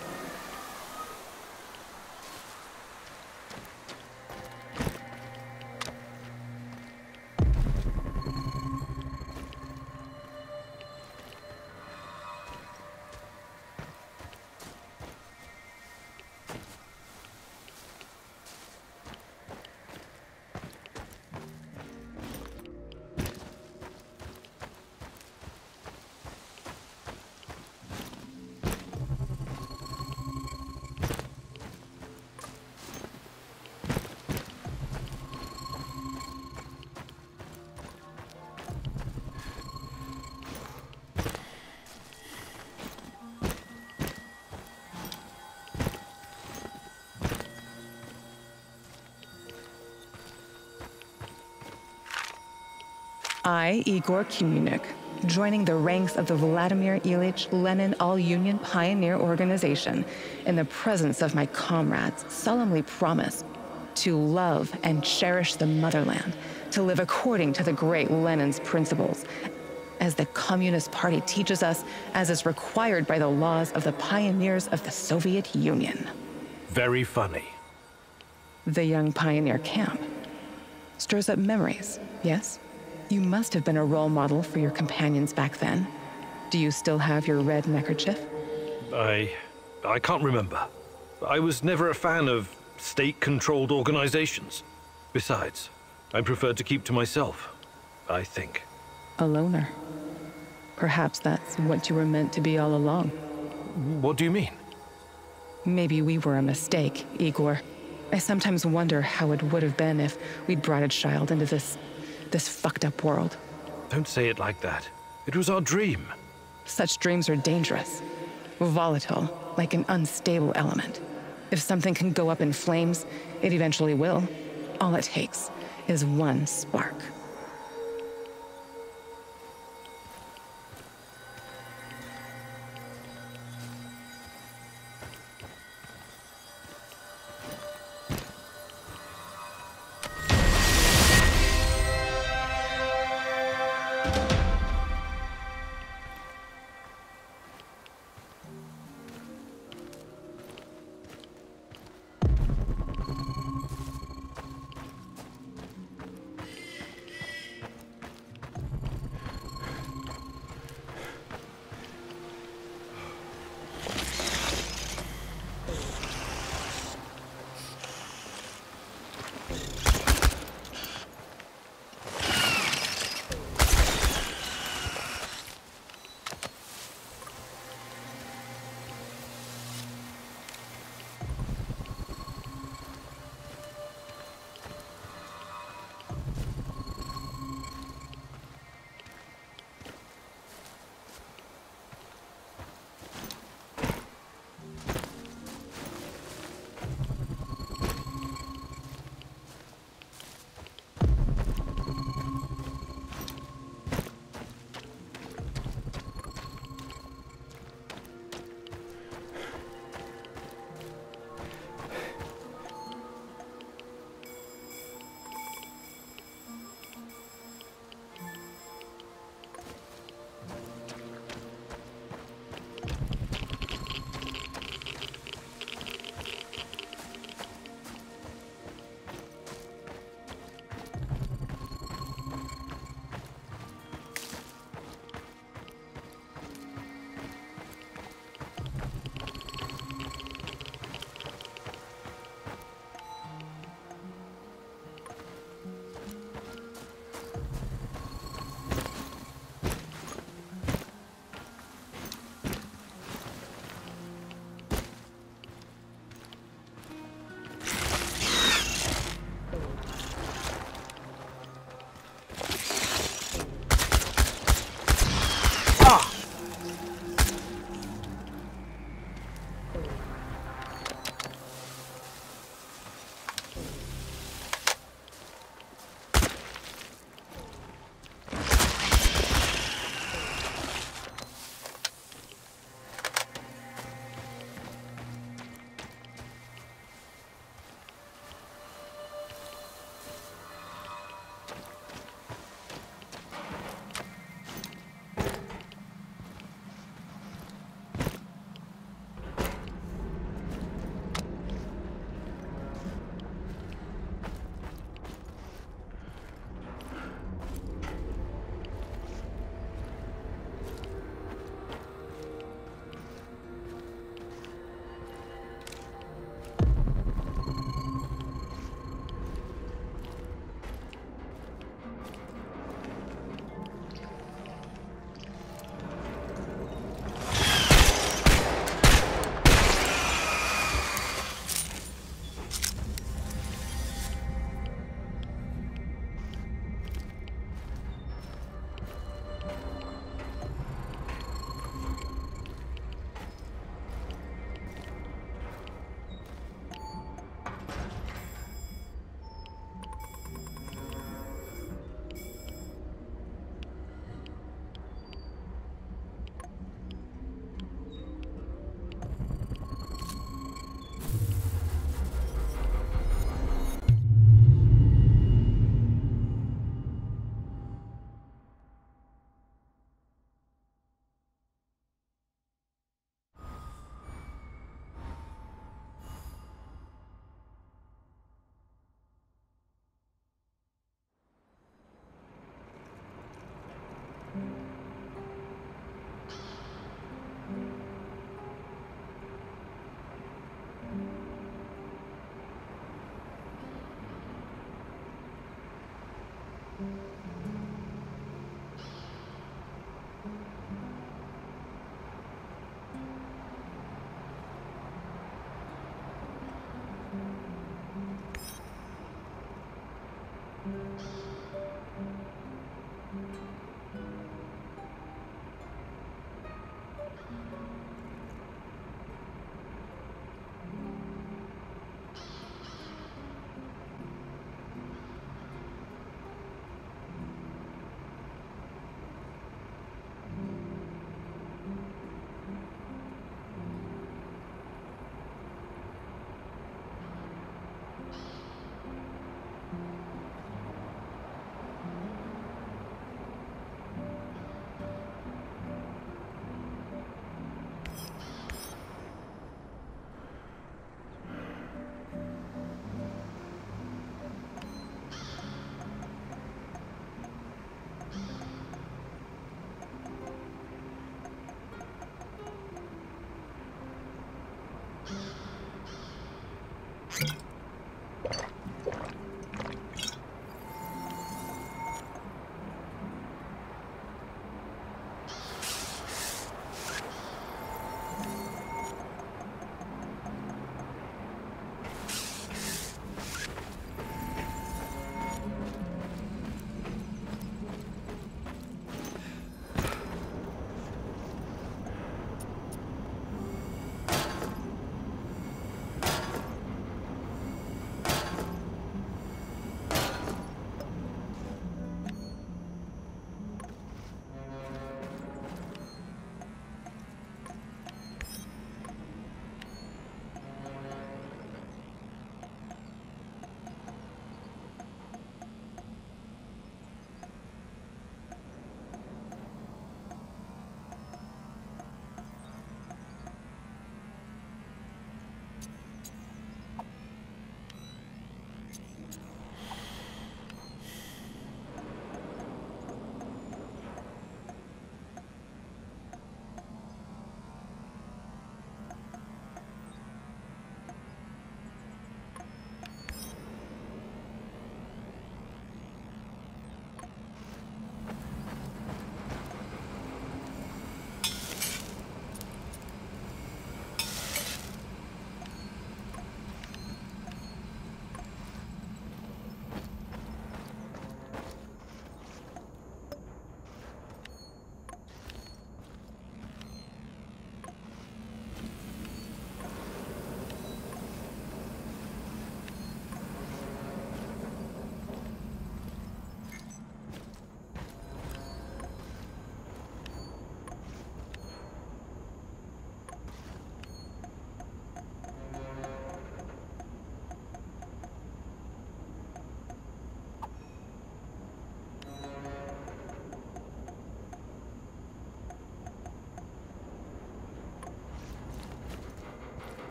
I, Igor Kumunik, joining the ranks of the Vladimir Ilyich Lenin All-Union Pioneer Organization, in the presence of my comrades, solemnly promise to love and cherish the motherland, to live according to the great Lenin's principles, as the Communist Party teaches us, as is required by the laws of the pioneers of the Soviet Union. Very funny. The young pioneer camp stirs up memories, yes? You must have been a role model for your companions back then. Do you still have your red neckerchief? I can't remember. I was never a fan of state-controlled organizations. Besides, I preferred to keep to myself, I think. A loner. Perhaps that's what you were meant to be all along. What do you mean? Maybe we were a mistake, Igor. I sometimes wonder how it would have been if we'd brought a child into this fucked up world. Don't say it like that. It was our dream. Such dreams are dangerous. Volatile, like an unstable element. If something can go up in flames, it eventually will. All it takes is one spark.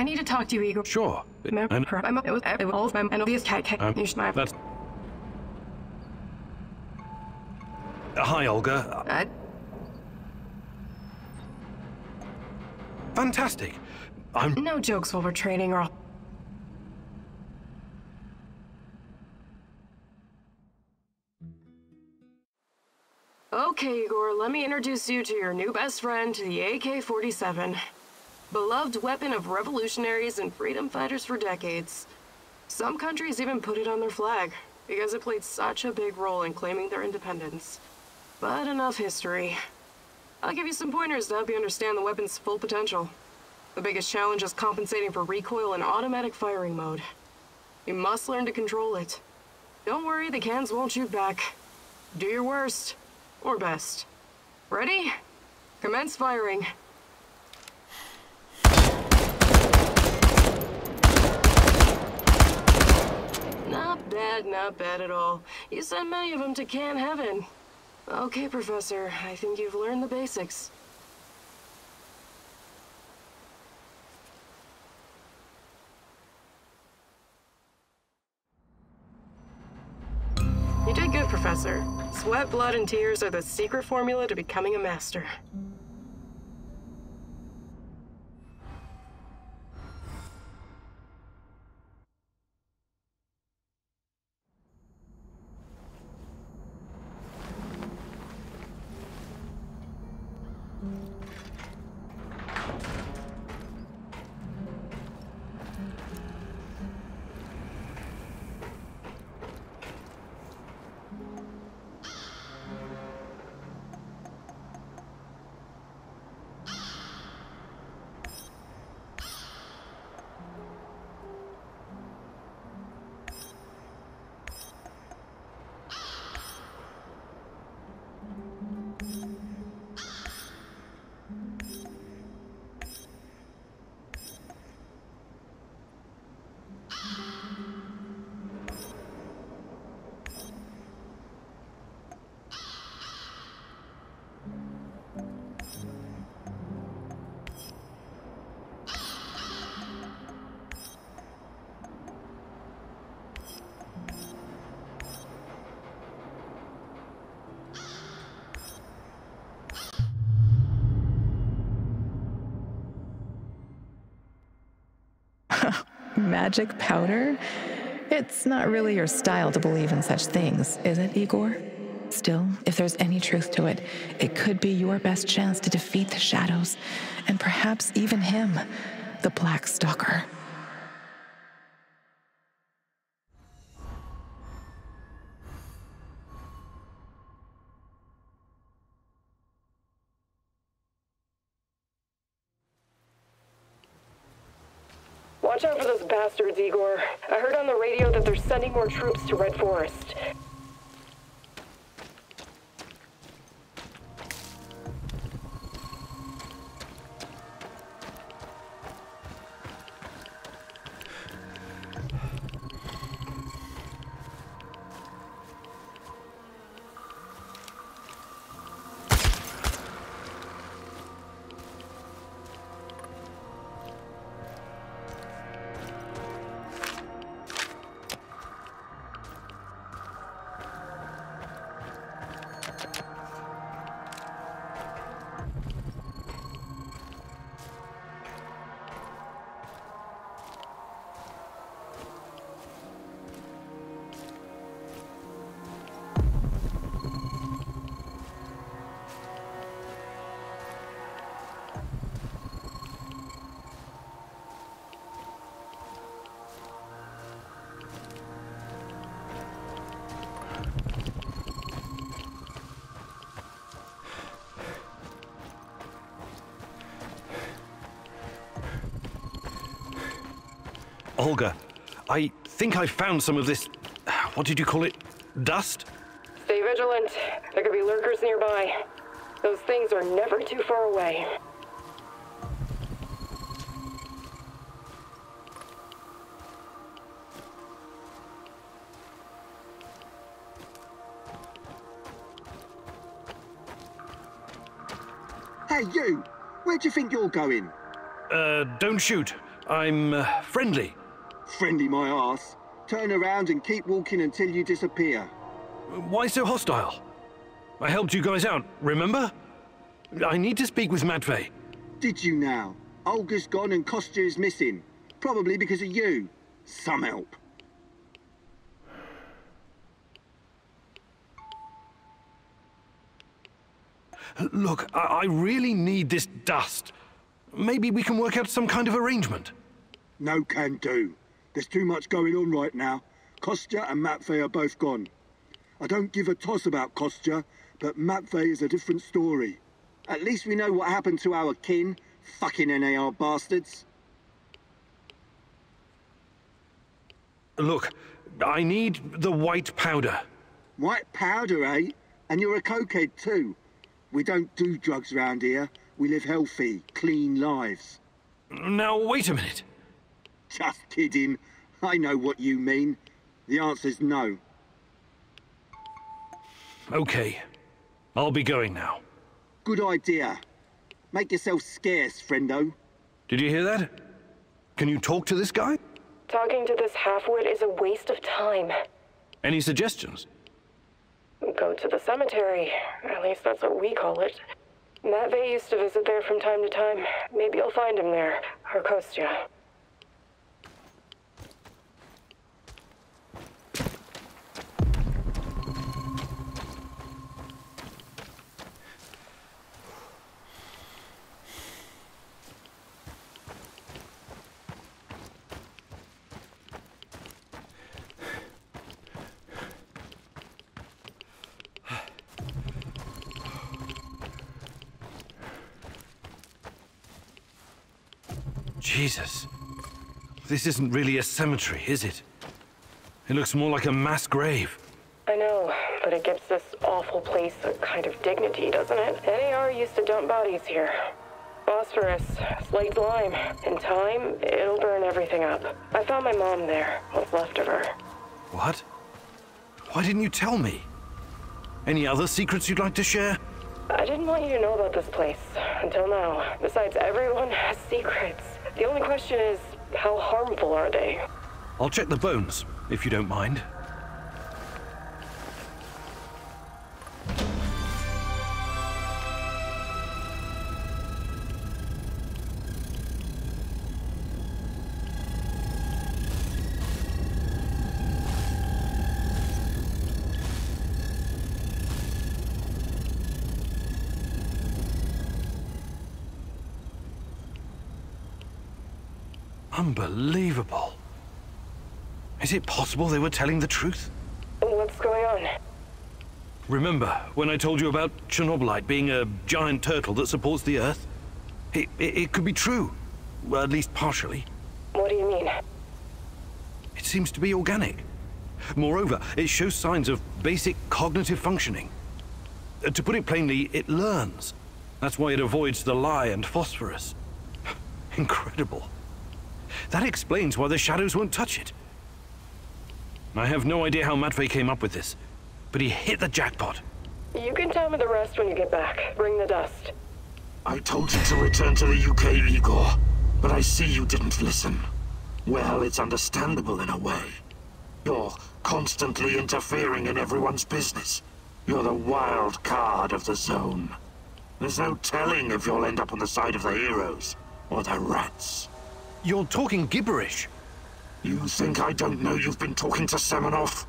I need to talk to you, Igor. Sure. That's... Hi, Olga. Fantastic. No jokes while we're training, or I'll... Okay, Igor, let me introduce you to your new best friend, the AK-47. Beloved weapon of revolutionaries and freedom fighters for decades. Some countries even put it on their flag, because it played such a big role in claiming their independence. But enough history. I'll give you some pointers to help you understand the weapon's full potential. The biggest challenge is compensating for recoil in automatic firing mode. You must learn to control it. Don't worry, the cans won't shoot back. Do your worst. Or best. Ready? Commence firing. Not bad at all. You sent many of them to can heaven. Okay, Professor, I think you've learned the basics. You did good, Professor. Sweat, blood, and tears are the secret formula to becoming a master. Magic powder? It's not really your style to believe in such things, is it, Igor? Still, if there's any truth to it, it could be your best chance to defeat the shadows, and perhaps even him, the Black Stalker. Watch out for those bastards, Igor. I heard on the radio that they're sending more troops to Red Forest. Olga, I think I found some of this, what did you call it, dust? Stay vigilant. There could be lurkers nearby. Those things are never too far away. Hey, you! Where do you think you're going? Don't shoot. I'm friendly. Friendly my arse. Turn around and keep walking until you disappear. Why so hostile? I helped you guys out, remember? I need to speak with Matvey. Did you now? Olga's gone and Kostya is missing. Probably because of you. Some help. Look, I really need this dust. Maybe we can work out some kind of arrangement. No can do. There's too much going on right now. Kostya and Matvey are both gone. I don't give a toss about Kostya, but Matvey is a different story. At least we know what happened to our kin. Fucking NAR bastards. Look, I need the white powder. White powder, eh? And you're a cokehead too. We don't do drugs round here. We live healthy, clean lives. Now, wait a minute. Just kidding. I know what you mean. The answer's no. Okay. I'll be going now. Good idea. Make yourself scarce, friendo. Did you hear that? Can you talk to this guy? Talking to this halfwit is a waste of time. Any suggestions? Go to the cemetery. At least that's what we call it. Matvey used to visit there from time to time. Maybe you'll find him there. Or Kostya. Jesus. This isn't really a cemetery, is it? It looks more like a mass grave. I know, but it gives this awful place a kind of dignity, doesn't it? NAR used to dump bodies here. Phosphorus, slaked lime. In time, it'll burn everything up. I found my mom there, what's left of her. What? Why didn't you tell me? Any other secrets you'd like to share? I didn't want you to know about this place, until now. Besides, everyone has secrets. The only question is, how harmful are they? I'll check the bones, if you don't mind. Unbelievable. Is it possible they were telling the truth? What's going on? Remember when I told you about Chernobylite being a giant turtle that supports the Earth? It could be true. Well, at least partially. What do you mean? It seems to be organic. Moreover, it shows signs of basic cognitive functioning. To put it plainly, it learns. That's why it avoids the lye and phosphorus. Incredible. That explains why the shadows won't touch it. I have no idea how Matvey came up with this, but he hit the jackpot. You can tell me the rest when you get back. Bring the dust. I told you to return to the UK, Igor, but I see you didn't listen. Well, it's understandable in a way. You're constantly interfering in everyone's business. You're the wild card of the zone. There's no telling if you'll end up on the side of the heroes or the rats. You're talking gibberish. You think I don't know you've been talking to Semenov?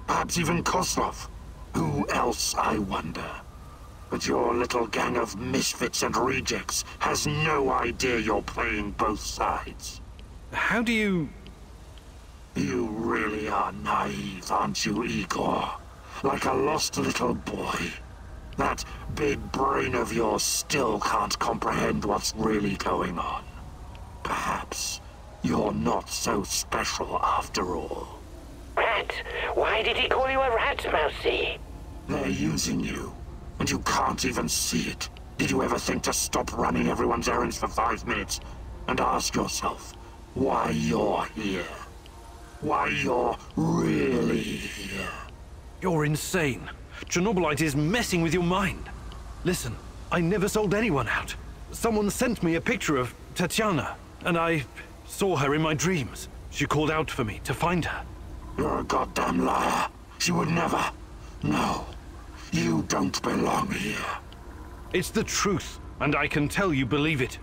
Perhaps even Kozlov? Who else, I wonder? But your little gang of misfits and rejects has no idea you're playing both sides. How do you... You really are naive, aren't you, Igor? Like a lost little boy. That big brain of yours still can't comprehend what's really going on. Perhaps you're not so special after all. Rat? Why did he call you a rat, Mousy? They're using you, and you can't even see it. Did you ever think to stop running everyone's errands for 5 minutes and ask yourself why you're here? Why you're really here? You're insane. Chernobylite is messing with your mind. Listen, I never sold anyone out. Someone sent me a picture of Tatiana, and I saw her in my dreams. She called out for me to find her. You're a goddamn liar. She would never. No. You don't belong here. It's the truth, and I can tell you believe it.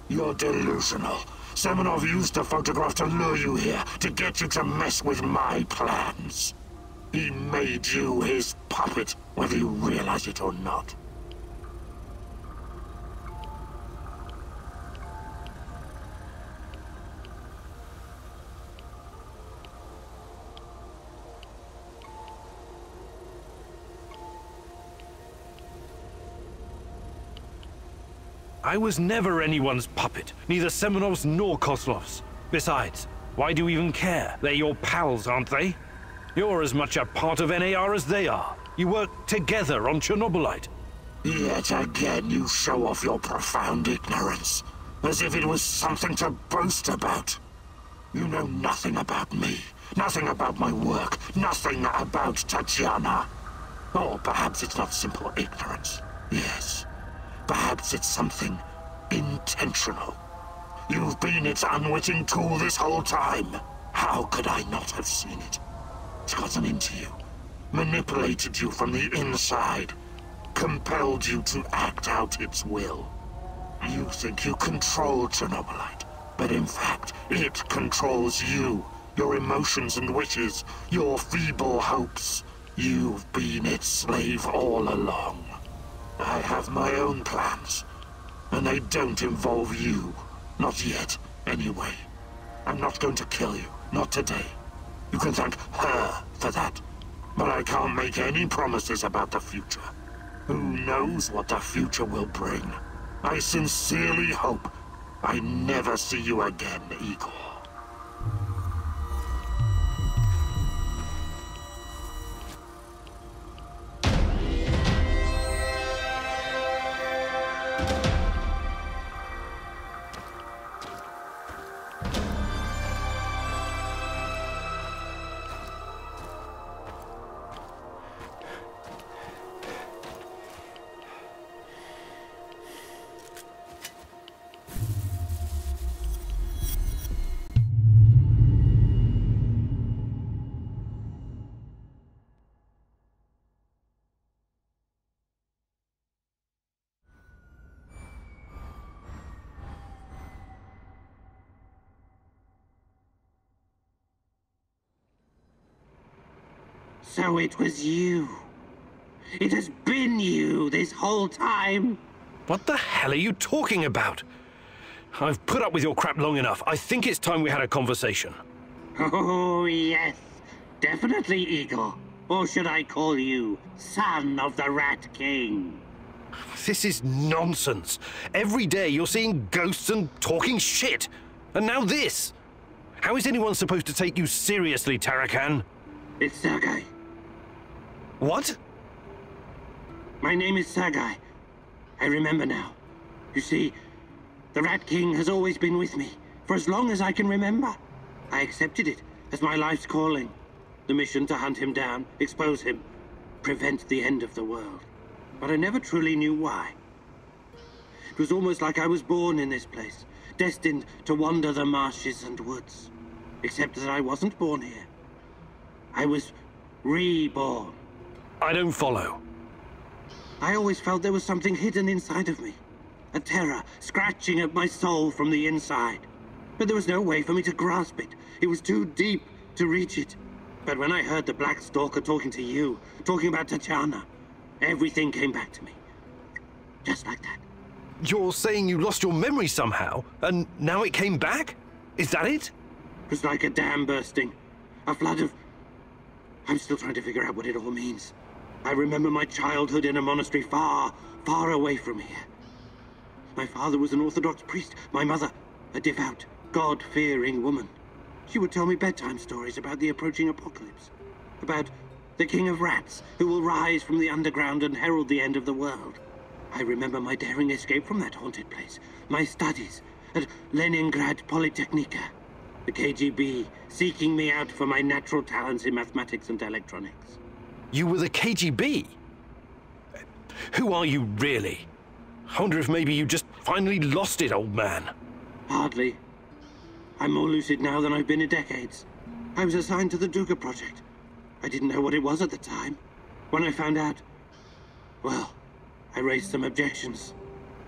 You're delusional. Semenov used a photograph to lure you here, to get you to mess with my plans. He made you his puppet, whether you realize it or not. I was never anyone's puppet, neither Semenov's nor Kozlov's. Besides, why do you even care? They're your pals, aren't they? You're as much a part of NAR as they are. You work together on Chernobylite. Yet again you show off your profound ignorance, as if it was something to boast about. You know nothing about me, nothing about my work, nothing about Tatiana. Or perhaps it's not simple ignorance. Yes. Perhaps it's something intentional. You've been its unwitting tool this whole time. How could I not have seen it? It's gotten into you, manipulated you from the inside, compelled you to act out its will. You think you control Chernobylite, but in fact, it controls you, your emotions and wishes, your feeble hopes. You've been its slave all along. I have my own plans, and they don't involve you. Not yet, anyway. I'm not going to kill you, not today. You can thank her for that, but I can't make any promises about the future. Who knows what the future will bring? I sincerely hope I never see you again, Igor. So it was you. It has been you this whole time. What the hell are you talking about? I've put up with your crap long enough. I think it's time we had a conversation. Oh, yes. Definitely, Igor. Or should I call you Son of the Rat King? This is nonsense. Every day you're seeing ghosts and talking shit. And now this. How is anyone supposed to take you seriously, Tarakan? It's Sergei. What? My name is Sergei. I remember now. You see, the Rat King has always been with me, for as long as I can remember. I accepted it as my life's calling. The mission to hunt him down, expose him, prevent the end of the world. But I never truly knew why. It was almost like I was born in this place, destined to wander the marshes and woods. Except that I wasn't born here. I was reborn. I don't follow. I always felt there was something hidden inside of me. A terror scratching at my soul from the inside. But there was no way for me to grasp it. It was too deep to reach it. But when I heard the Black Stalker talking to you, talking about Tatiana, everything came back to me. Just like that. You're saying you lost your memory somehow, and now it came back? Is that it? It was like a dam bursting. A flood of... I'm still trying to figure out what it all means. I remember my childhood in a monastery far, far away from here. My father was an Orthodox priest. My mother, a devout, God-fearing woman. She would tell me bedtime stories about the approaching apocalypse. About the king of rats who will rise from the underground and herald the end of the world. I remember my daring escape from that haunted place. My studies at Leningrad Polytechnica. The KGB seeking me out for my natural talents in mathematics and electronics. You were the KGB? Who are you really? I wonder if maybe you just finally lost it, old man. Hardly. I'm more lucid now than I've been in decades. I was assigned to the Duga project. I didn't know what it was at the time. When I found out, well, I raised some objections.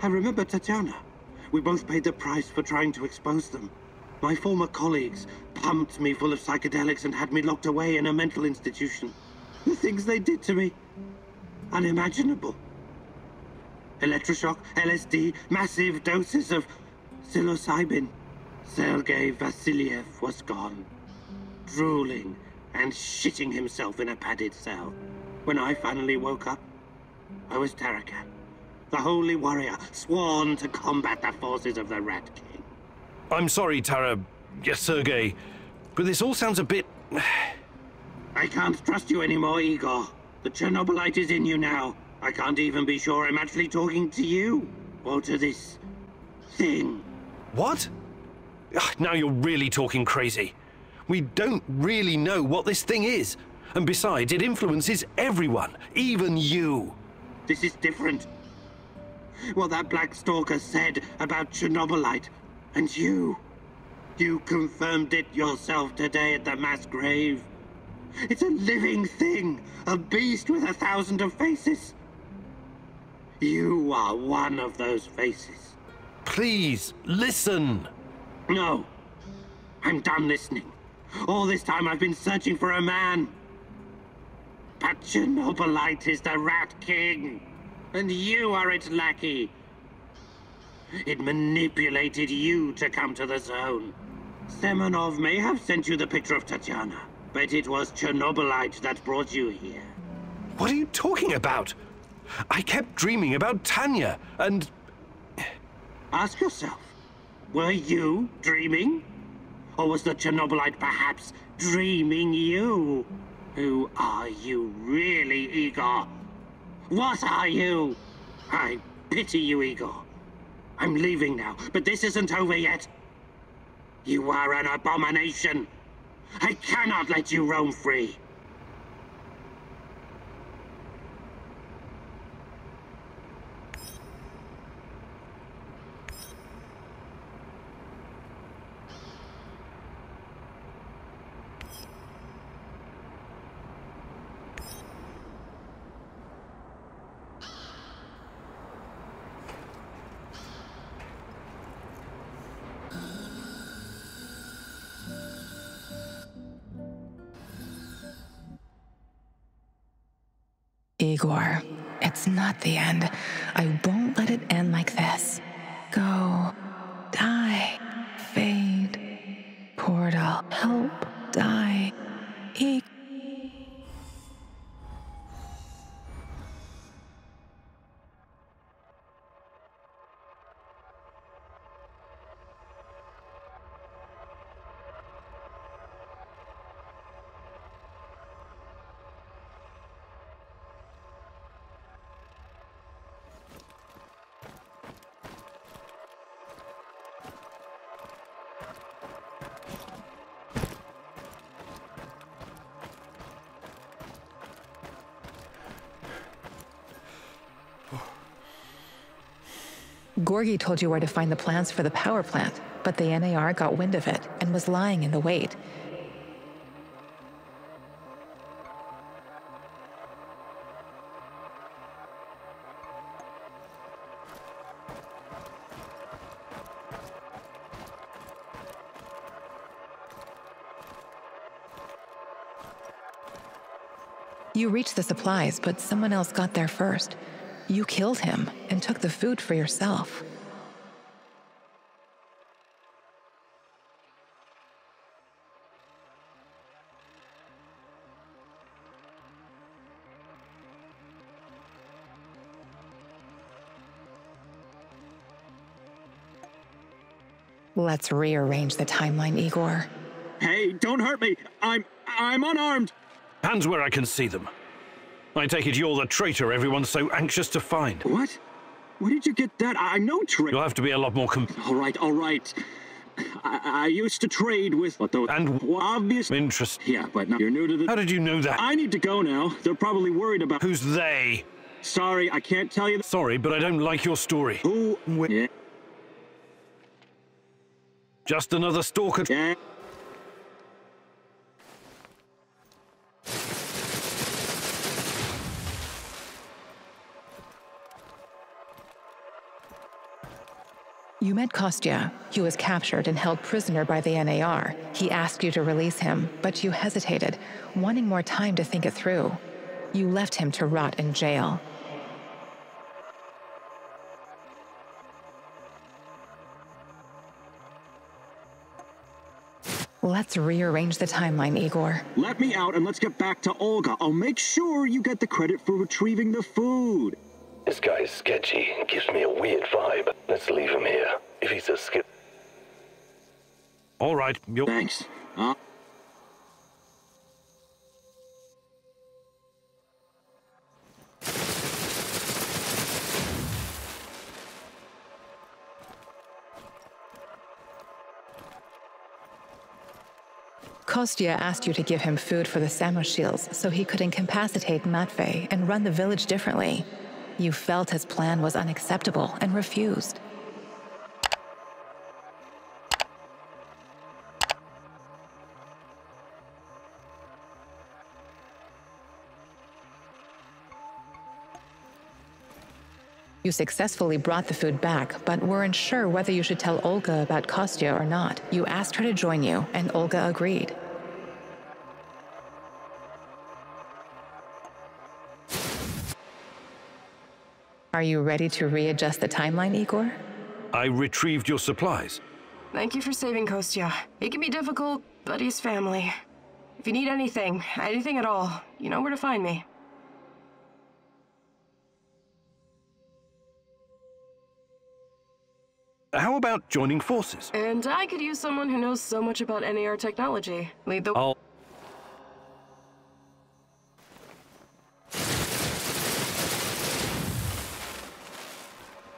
I remember Tatiana. We both paid the price for trying to expose them. My former colleagues pumped me full of psychedelics and had me locked away in a mental institution. The things they did to me, unimaginable. Electroshock, LSD, massive doses of psilocybin. Sergei Vasiliev was gone, drooling and shitting himself in a padded cell. When I finally woke up, I was Tarakan, the holy warrior sworn to combat the forces of the Rat King. I'm sorry, Tara. Yes, Sergei. But this all sounds a bit... I can't trust you anymore, Igor. The Chernobylite is in you now. I can't even be sure I'm actually talking to you, or to this thing. What? Now you're really talking crazy. We don't really know what this thing is. And besides, it influences everyone, even you. This is different. What that Black Stalker said about Chernobylite, and you confirmed it yourself today at the mass grave. It's a living thing, a beast with 1,000 of faces. You are one of those faces. Please, listen. No, I'm done listening. All this time I've been searching for a man. But Chernobylite is the Rat King, and you are its lackey. It manipulated you to come to the zone. Semenov may have sent you the picture of Tatiana, but it was Chernobylite that brought you here. What are you talking about? I kept dreaming about Tanya, and... Ask yourself, were you dreaming? Or was the Chernobylite perhaps dreaming you? Who are you really, Igor? What are you? I pity you, Igor. I'm leaving now, but this isn't over yet. You are an abomination. I cannot let you roam free. Igor, it's not the end. I won't let it end like this. Go. Die. Fade. Portal. Help. Die. Gorgi told you where to find the plans for the power plant, but the NAR got wind of it and was lying in the wait. You reached the supplies, but someone else got there first. You killed him and took the food for yourself. Let's rearrange the timeline, Igor. Hey, don't hurt me! I'm unarmed! Hands where I can see them. I take it you're the traitor everyone's so anxious to find. What? Where did you get that? I know trade. You'll have to be a lot more All right. I used to trade with... And obvious... interest. Yeah, but now you're new to the... How did you know that? I need to go now. They're probably worried about... Who's they? Sorry, I can't tell you... Sorry, but I don't like your story. Who... Just another stalker. Yeah. You met Kostya. He was captured and held prisoner by the NAR. He asked you to release him, but you hesitated, wanting more time to think it through. You left him to rot in jail. Let's rearrange the timeline, Igor. Let me out and let's get back to Olga. I'll make sure you get the credit for retrieving the food. This guy's sketchy. Gives me a weird vibe. Let's leave him here. If he's a skip... All right, Thanks. Kostya asked you to give him food for the Samoshils so he could incapacitate Matvey and run the village differently. You felt his plan was unacceptable and refused. You successfully brought the food back, but weren't sure whether you should tell Olga about Kostya or not. You asked her to join you, and Olga agreed. Are you ready to readjust the timeline, Igor? I retrieved your supplies. Thank you for saving Kostya. He can be difficult, but he's family. If you need anything at all, you know where to find me. How about joining forces? And I could use someone who knows so much about NAR technology. Lead the...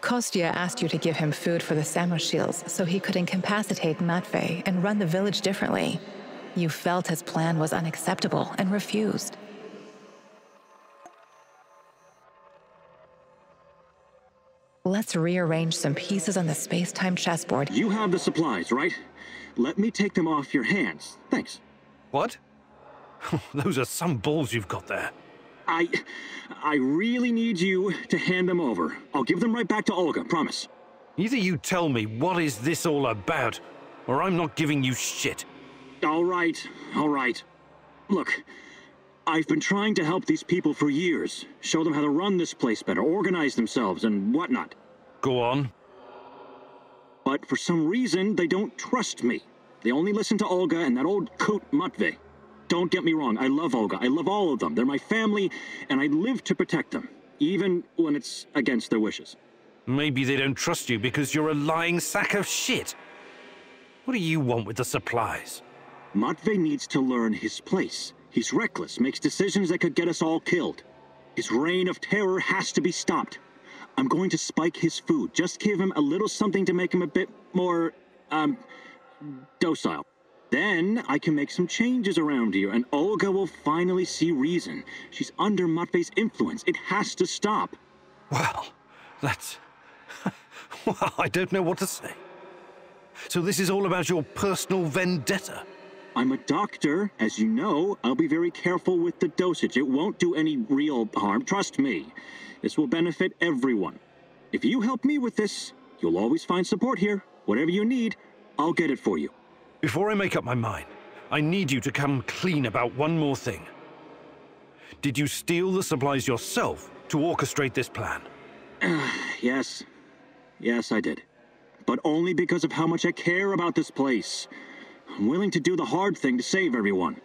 Kostya asked you to give him food for the Samoshils so he could incapacitate Matvey and run the village differently. You felt his plan was unacceptable and refused. Let's rearrange some pieces on the space-time chessboard. You have the supplies, right? Let me take them off your hands. Thanks. What? Those are some balls you've got there. I really need you to hand them over. I'll give them right back to Olga, promise. Either you tell me what is this all about, or I'm not giving you shit. All right. Look, I've been trying to help these people for years. Show them how to run this place better, organize themselves, and whatnot. Go on. But for some reason, they don't trust me. They only listen to Olga and that old coot Matvey. Don't get me wrong, I love Olga. I love all of them. They're my family, and I live to protect them, even when it's against their wishes. Maybe they don't trust you because you're a lying sack of shit. What do you want with the supplies? Matvey needs to learn his place. He's reckless, makes decisions that could get us all killed. His reign of terror has to be stopped. I'm going to spike his food. Just give him a little something to make him a bit more, docile. Then I can make some changes around here, and Olga will finally see reason. She's under Matvey's influence. It has to stop. Well, that's... well, I don't know what to say. So this is all about your personal vendetta? I'm a doctor. As you know, I'll be very careful with the dosage. It won't do any real harm. Trust me. This will benefit everyone. If you help me with this, you'll always find support here. Whatever you need, I'll get it for you. Before I make up my mind, I need you to come clean about one more thing. Did you steal the supplies yourself to orchestrate this plan? Yes. Yes, I did. But only because of how much I care about this place. I'm willing to do the hard thing to save everyone.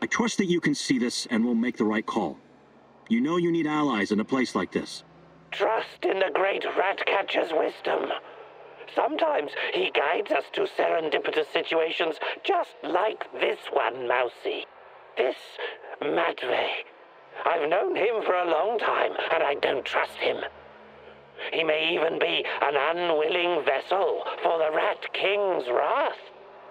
I trust that you can see this and will make the right call. You know you need allies in a place like this. Trust in the great Ratcatcher's wisdom. Sometimes he guides us to serendipitous situations just like this one, Mousy. This Matvey. I've known him for a long time, and I don't trust him. He may even be an unwilling vessel for the Rat King's wrath.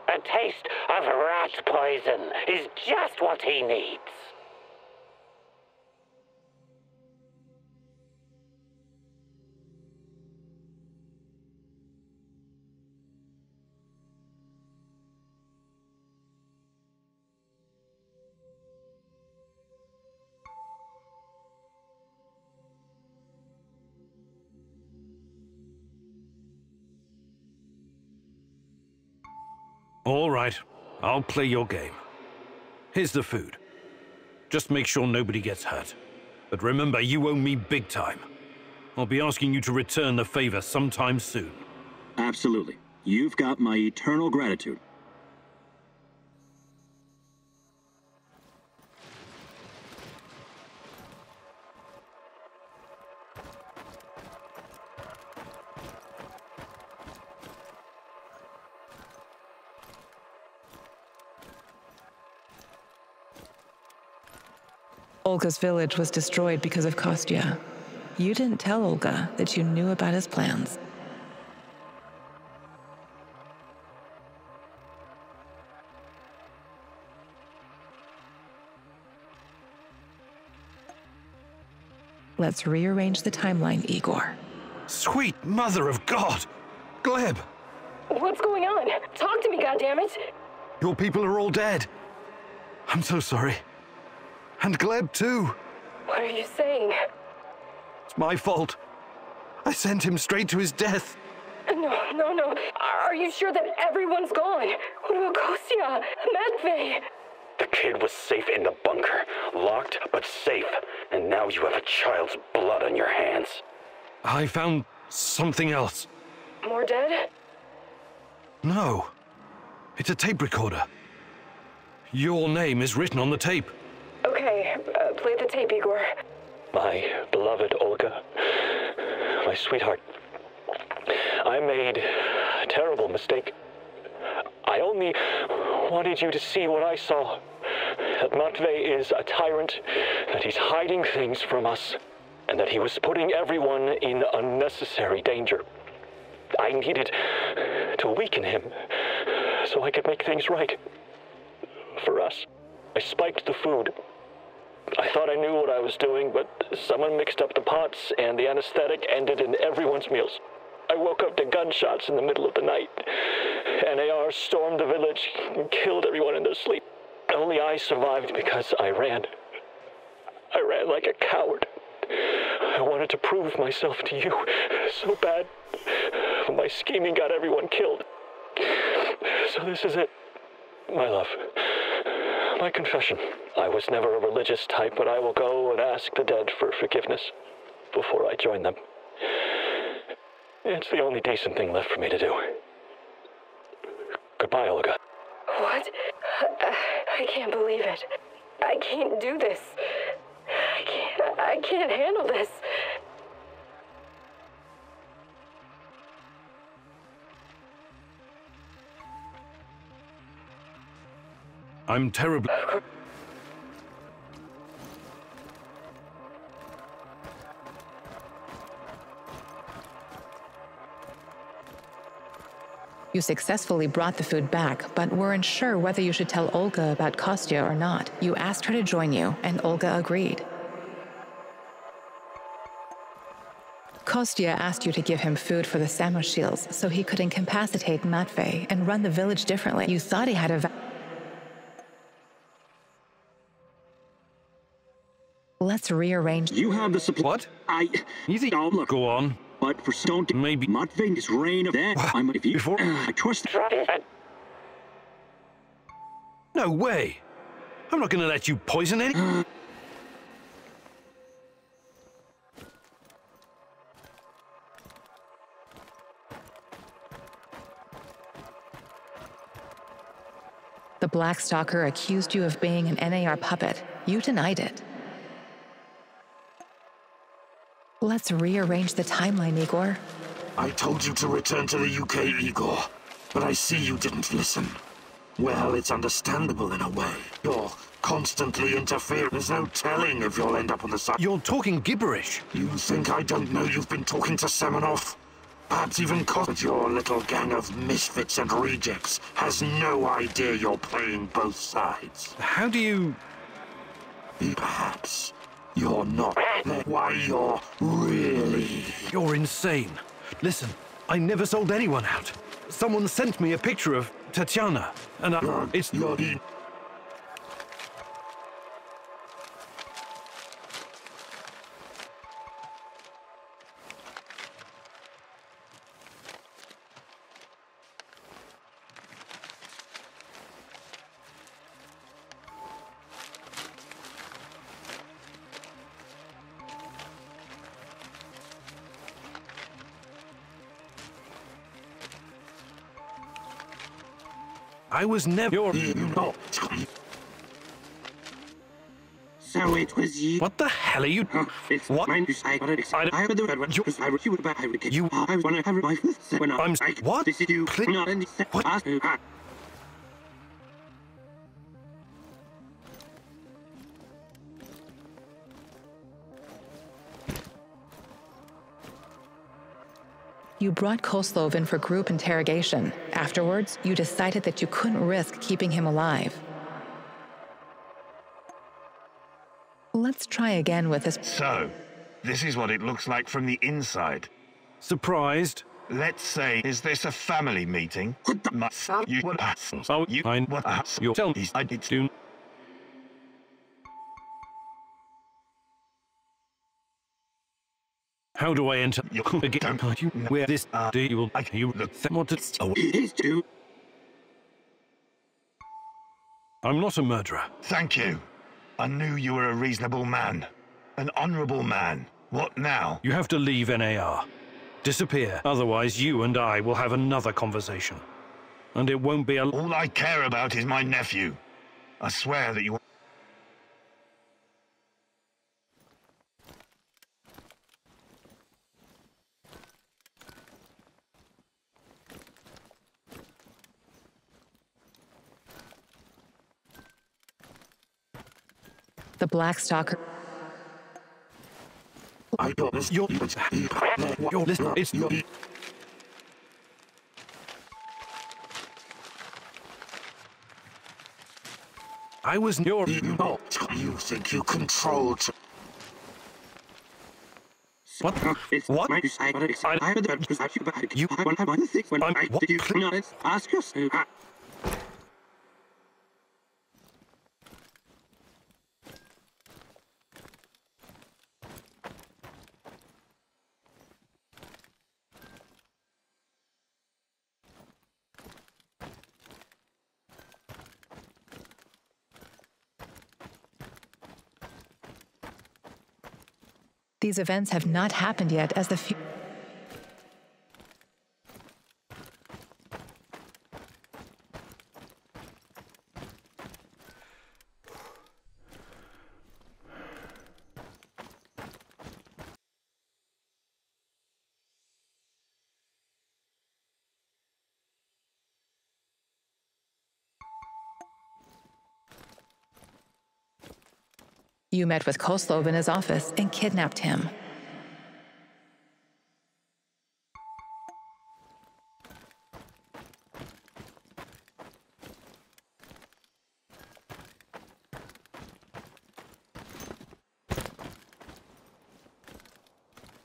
A taste of rat poison is just what he needs. All right, I'll play your game. Here's the food. Just make sure nobody gets hurt. But remember, you owe me big time. I'll be asking you to return the favor sometime soon. Absolutely. You've got my eternal gratitude. Olga's village was destroyed because of Kostya. You didn't tell Olga that you knew about his plans. Let's rearrange the timeline, Igor. Sweet mother of God! Gleb! What's going on? Talk to me, goddammit! Your people are all dead. I'm so sorry. And Gleb, too. What are you saying? It's my fault. I sent him straight to his death. No. Are you sure that everyone's gone? What about Kostya? Matvey? The kid was safe in the bunker. Locked, but safe. And now you have a child's blood on your hands. I found something else. More dead? No. It's a tape recorder. Your name is written on the tape. Okay, play the tape, Igor. My beloved Olga, my sweetheart, I made a terrible mistake. I only wanted you to see what I saw. That Matvey is a tyrant, that he's hiding things from us, and that he was putting everyone in unnecessary danger. I needed to weaken him so I could make things right. For us, I spiked the food. I thought I knew what I was doing, but someone mixed up the pots and the anesthetic ended in everyone's meals. I woke up to gunshots in the middle of the night. NAR stormed the village and killed everyone in their sleep. Only I survived because I ran. I ran like a coward. I wanted to prove myself to you so bad. My scheming got everyone killed. So this is it, my love. My confession. I was never a religious type, but I will go and ask the dead for forgiveness before I join them. It's the only decent thing left for me to do. Goodbye, Olga. What? I can't believe it. I can't do this. I can't handle this. I'm terribly... You successfully brought the food back, but weren't sure whether you should tell Olga about Kostya or not. You asked her to join you, and Olga agreed. Kostya asked you to give him food for the Samoshils so he could incapacitate Matvey and run the village differently. You thought he had a... Let's rearrange... You have the supply... What? You think... Oh, look. Go on. But for don't... Maybe... Matvey's reign of that... I'm... If you... Before... I trust... No way. I'm not gonna let you poison any... The Black Stalker accused you of being an NAR puppet. You denied it. Let's rearrange the timeline, Igor. I told you to return to the UK, Igor, but I see you didn't listen. Well, it's understandable in a way. You're constantly interfering. There's no telling if you'll end up on the side. You're talking gibberish. You think I don't know you've been talking to Semenov? Perhaps even But your little gang of misfits and rejects has no idea you're playing both sides. How do you... Perhaps you're not why you're really... You're insane. Listen, I never sold anyone out. Someone sent me a picture of Tatiana, and it's... I was never... So it was you. What the hell are you... It's What? mine. I got it. I would the red one. You would back. I would get you. I want to have my fifth. When I'm... What? This is you. What? You brought Koslov in for group interrogation. Afterwards, you decided that you couldn't risk keeping him alive. Let's try again with this. So, this is what it looks like from the inside. Surprised? Let's say, is this a family meeting? What the you You tell me I did do. How do I enter? Again, where this do you look what to I'm not a murderer. Thank you. I knew you were a reasonable man. An honorable man. What now? You have to leave NAR. Disappear. Otherwise, you and I will have another conversation. And it won't be a... All I care about is my nephew. I swear that you... The Black Stalker. I promise you're listening. It's not. I was your... You think you controlled... What? What? You... Ask us. These events have not happened yet as the You met with Koslov in his office and kidnapped him.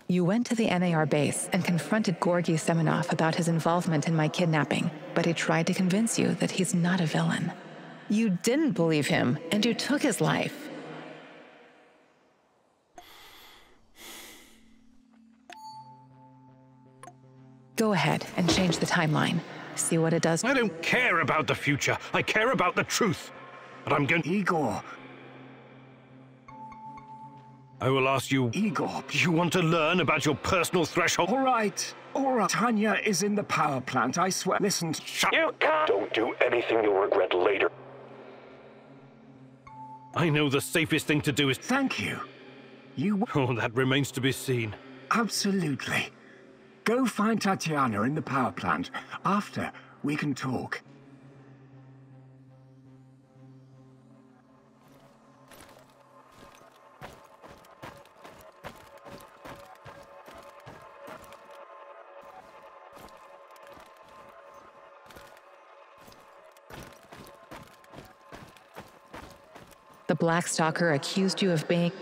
You went to the NAR base and confronted Georgy Semenov about his involvement in my kidnapping, but he tried to convince you that he's not a villain. You didn't believe him, and you took his life. Go ahead and change the timeline. See what it does. I don't care about the future. I care about the truth. But I'm going... Igor. I will ask you... Igor. Do you want to learn about your personal threshold? All right. Tanya is in the power plant, I swear. Listen. Shut... You can't... Don't do anything you'll regret later. I know the safest thing to do is... Thank you. You... Oh, that remains to be seen. Absolutely. Go find Tatiana in the power plant. After, we can talk. The Black Stalker accused you of being...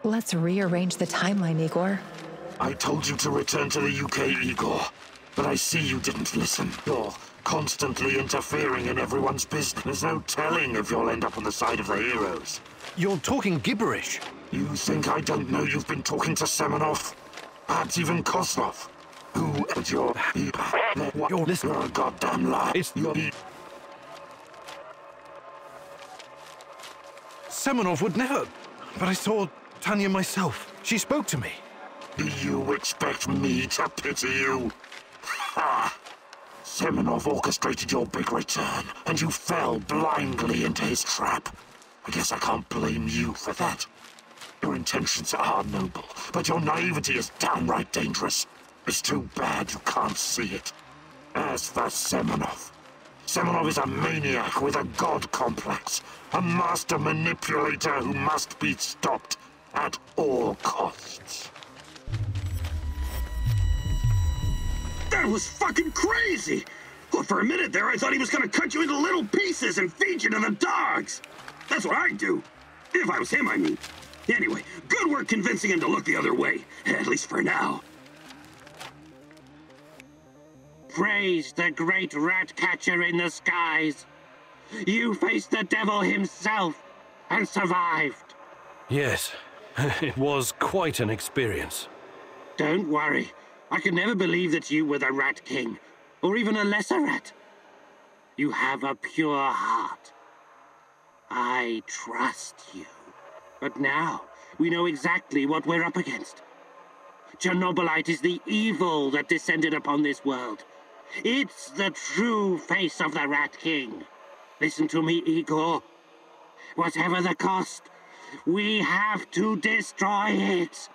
Let's rearrange the timeline, Igor. I told you to return to the UK, Igor. But I see you didn't listen. You're constantly interfering in everyone's business. There's no telling if you'll end up on the side of the heroes. You're talking gibberish. You think I don't know you've been talking to Semenov? Perhaps even Koslov? Who is your... You're listening. You're a goddamn lie. It's... Semenov would never... But I saw Tanya myself. She spoke to me. Do you expect me to pity you? Ha! Semenov orchestrated your big return, and you fell blindly into his trap. I guess I can't blame you for that. Your intentions are noble, but your naivety is downright dangerous. It's too bad you can't see it. As for Semenov, Semenov is a maniac with a god complex, a master manipulator who must be stopped at all costs. That was fucking crazy! Well, for a minute there, I thought he was gonna cut you into little pieces and feed you to the dogs! That's what I'd do. If I was him, I mean. Anyway, good work convincing him to look the other way. At least for now. Praise the great rat catcher in the skies. You faced the devil himself and survived. Yes, it was quite an experience. Don't worry. I could never believe that you were the Rat King, or even a lesser rat. You have a pure heart. I trust you. But now, we know exactly what we're up against. Chernobylite is the evil that descended upon this world. It's the true face of the Rat King. Listen to me, Igor. Whatever the cost, we have to destroy it.